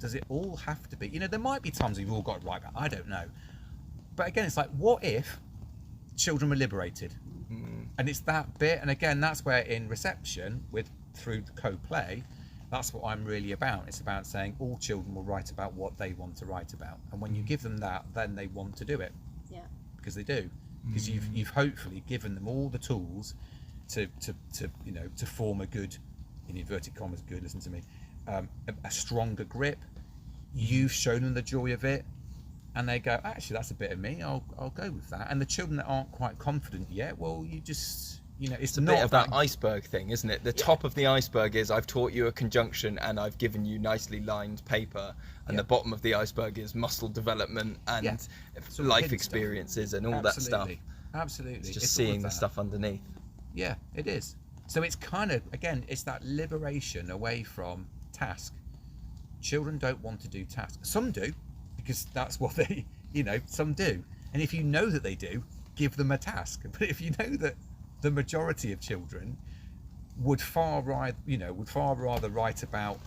Does it all have to be? There might be times we've all got to write about. I don't know. But again, it's like, what if children were liberated? And it's that bit. And again, that's where in reception, through co-play, That's what I'm really about. It's about saying all children will write about what they want to write about, and when you give them that, then they want to do it. Yeah. Because they do. Because you've hopefully given them all the tools to form a good, in inverted commas, good. Listen to me, a stronger grip. You've shown them the joy of it, and they go, actually, that's a bit of me. I'll go with that. And the children that aren't quite confident yet, well, you just. It's a not bit of that iceberg thing, isn't it? The top of the iceberg is I've taught you a conjunction and I've given you nicely lined paper, and the bottom of the iceberg is muscle development and life experiences and all that stuff. Absolutely. It's just seeing the stuff underneath. Yeah, it is. So it's kind of, again, it's that liberation away from task. Children don't want to do tasks. Some do, because that's what they, some do. And if you know that they do, give them a task. But if you know that the majority of children would far rather write about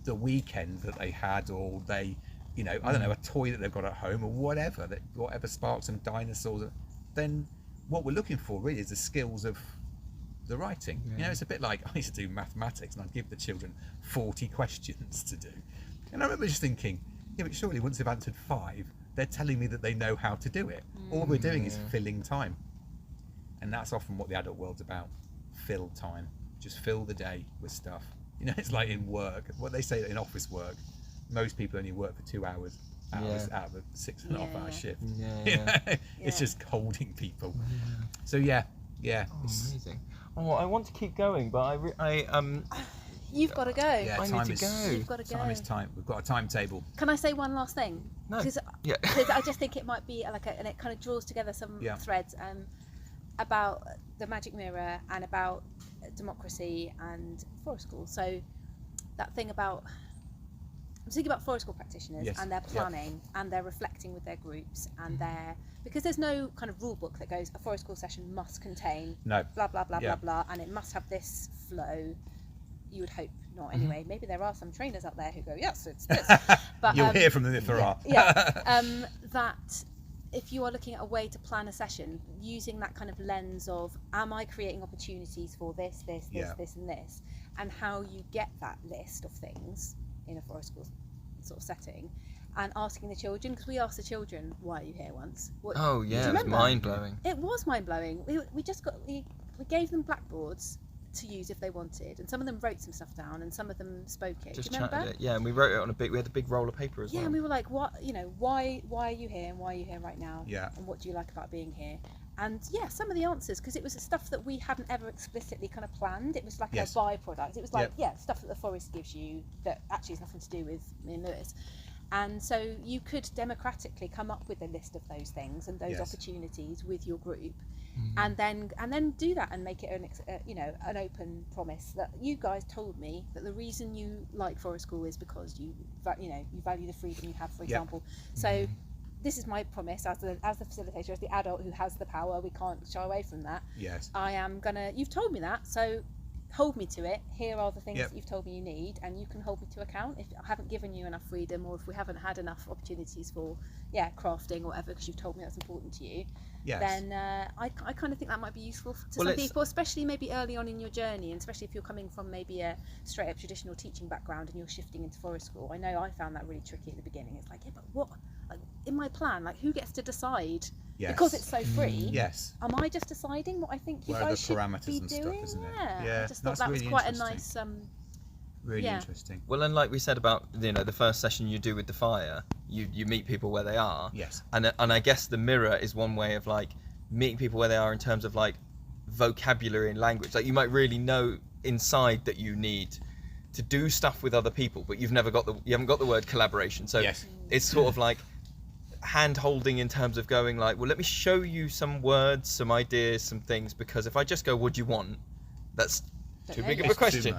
the weekend that they had, or they, I don't know, a toy that they've got at home, or whatever sparks some dinosaurs, then what we're looking for really is the skills of the writing. It's a bit like I used to do mathematics, and I'd give the children 40 questions to do, and I remember just thinking, but surely once they've answered 5, they're telling me that they know how to do it. All we're doing is filling time. And that's often what the adult world's about. Fill time. Just fill the day with stuff. It's like in work. What they say in office work, most people only work for 2 hours out of a 6.5 hour shift. It's just holding people. So yeah. Amazing. I want to keep going, but You've got to go. Yeah, I need to go. You've got to go. Time is time. We've got a timetable. Can I say one last thing? No. Because I just think it might be and it kind of draws together some threads about the magic mirror and about democracy and forest school. So that thing about, I'm thinking about forest school practitioners and their planning and their reflecting with their groups and because there's no kind of rule book that goes a forest school session must contain blah blah blah blah blah, and it must have this flow. You would hope not, anyway. Maybe there are some trainers out there who go, yes, it's this. But you'll hear from them if there are. That if you are looking at a way to plan a session using that kind of lens of, am I creating opportunities for this, this, and this, and how you get that list of things in a forest school sort of setting, and asking the children, because we asked the children, why are you here once? It was mind-blowing. It was mind-blowing. We gave them blackboards to use if they wanted, and some of them wrote some stuff down and some of them spoke it. Just do you remember? chatted it, and we wrote it on we had a big roll of paper as well. Yeah, and we were like, what, why are you here, and why are you here right now? Yeah. And what do you like about being here? And some of the answers, because it was stuff that we hadn't ever explicitly kind of planned. It was like a byproduct. It was like, stuff that the forest gives you that actually has nothing to do with me and Lewis. And so you could democratically come up with a list of those things and those opportunities with your group, and then do that and make it an open promise that you guys told me that the reason you like forest school is because you value the freedom you have, for example. So this is my promise as the facilitator, as the adult who has the power. We can't shy away from that. Yes. You've told me that, so hold me to it. Here are the things that you've told me you need, and you can hold me to account if I haven't given you enough freedom, or if we haven't had enough opportunities for crafting or whatever, because you've told me that's important to you. Then I kind of think that might be useful to some people, especially maybe early on in your journey, and especially if you're coming from maybe a straight up traditional teaching background and you're shifting into forest school. I know I found that really tricky at the beginning. It's like, but what, in my plan, who gets to decide? Because it's so free. Am I just deciding what I think you guys should be doing? Stuff, isn't it? I just thought that was quite a nice really interesting. Well, and like we said about the first session you do with the fire, you meet people where they are. And I guess the mirror is one way of meeting people where they are in terms of vocabulary and language. Like you might really know inside that you need to do stuff with other people, but you haven't got the word collaboration. So it's sort of like hand holding in terms of going well, let me show you some words, some ideas, some things, because if I just go, what do you want? That's too big of a question.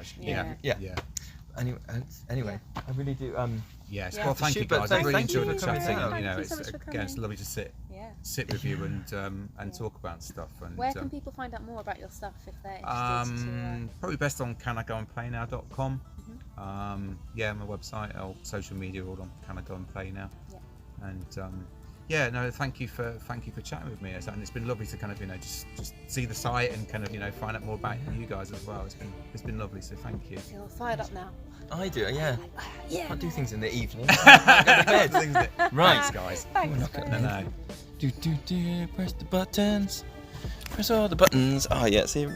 Anyway, I really do. Yes. Well, thank you guys. I really enjoyed the chatting. It's lovely to sit with you and talk about stuff. And where can people find out more about your stuff if they're interested? Probably best on canagoandplaynow.com. My website, or social media, all on Can I Go and Play Now. And Yeah, no, thank you for chatting with me, and it's been lovely to kind of just see the site and kind of find out more about you guys as well. It's been lovely, so thank you. Feel fired up now. I do, yeah. Yeah. Can't do things in the evening. Go to bed. Right, guys. Thanks. No. Press the buttons. Press all the buttons. Oh yeah, see.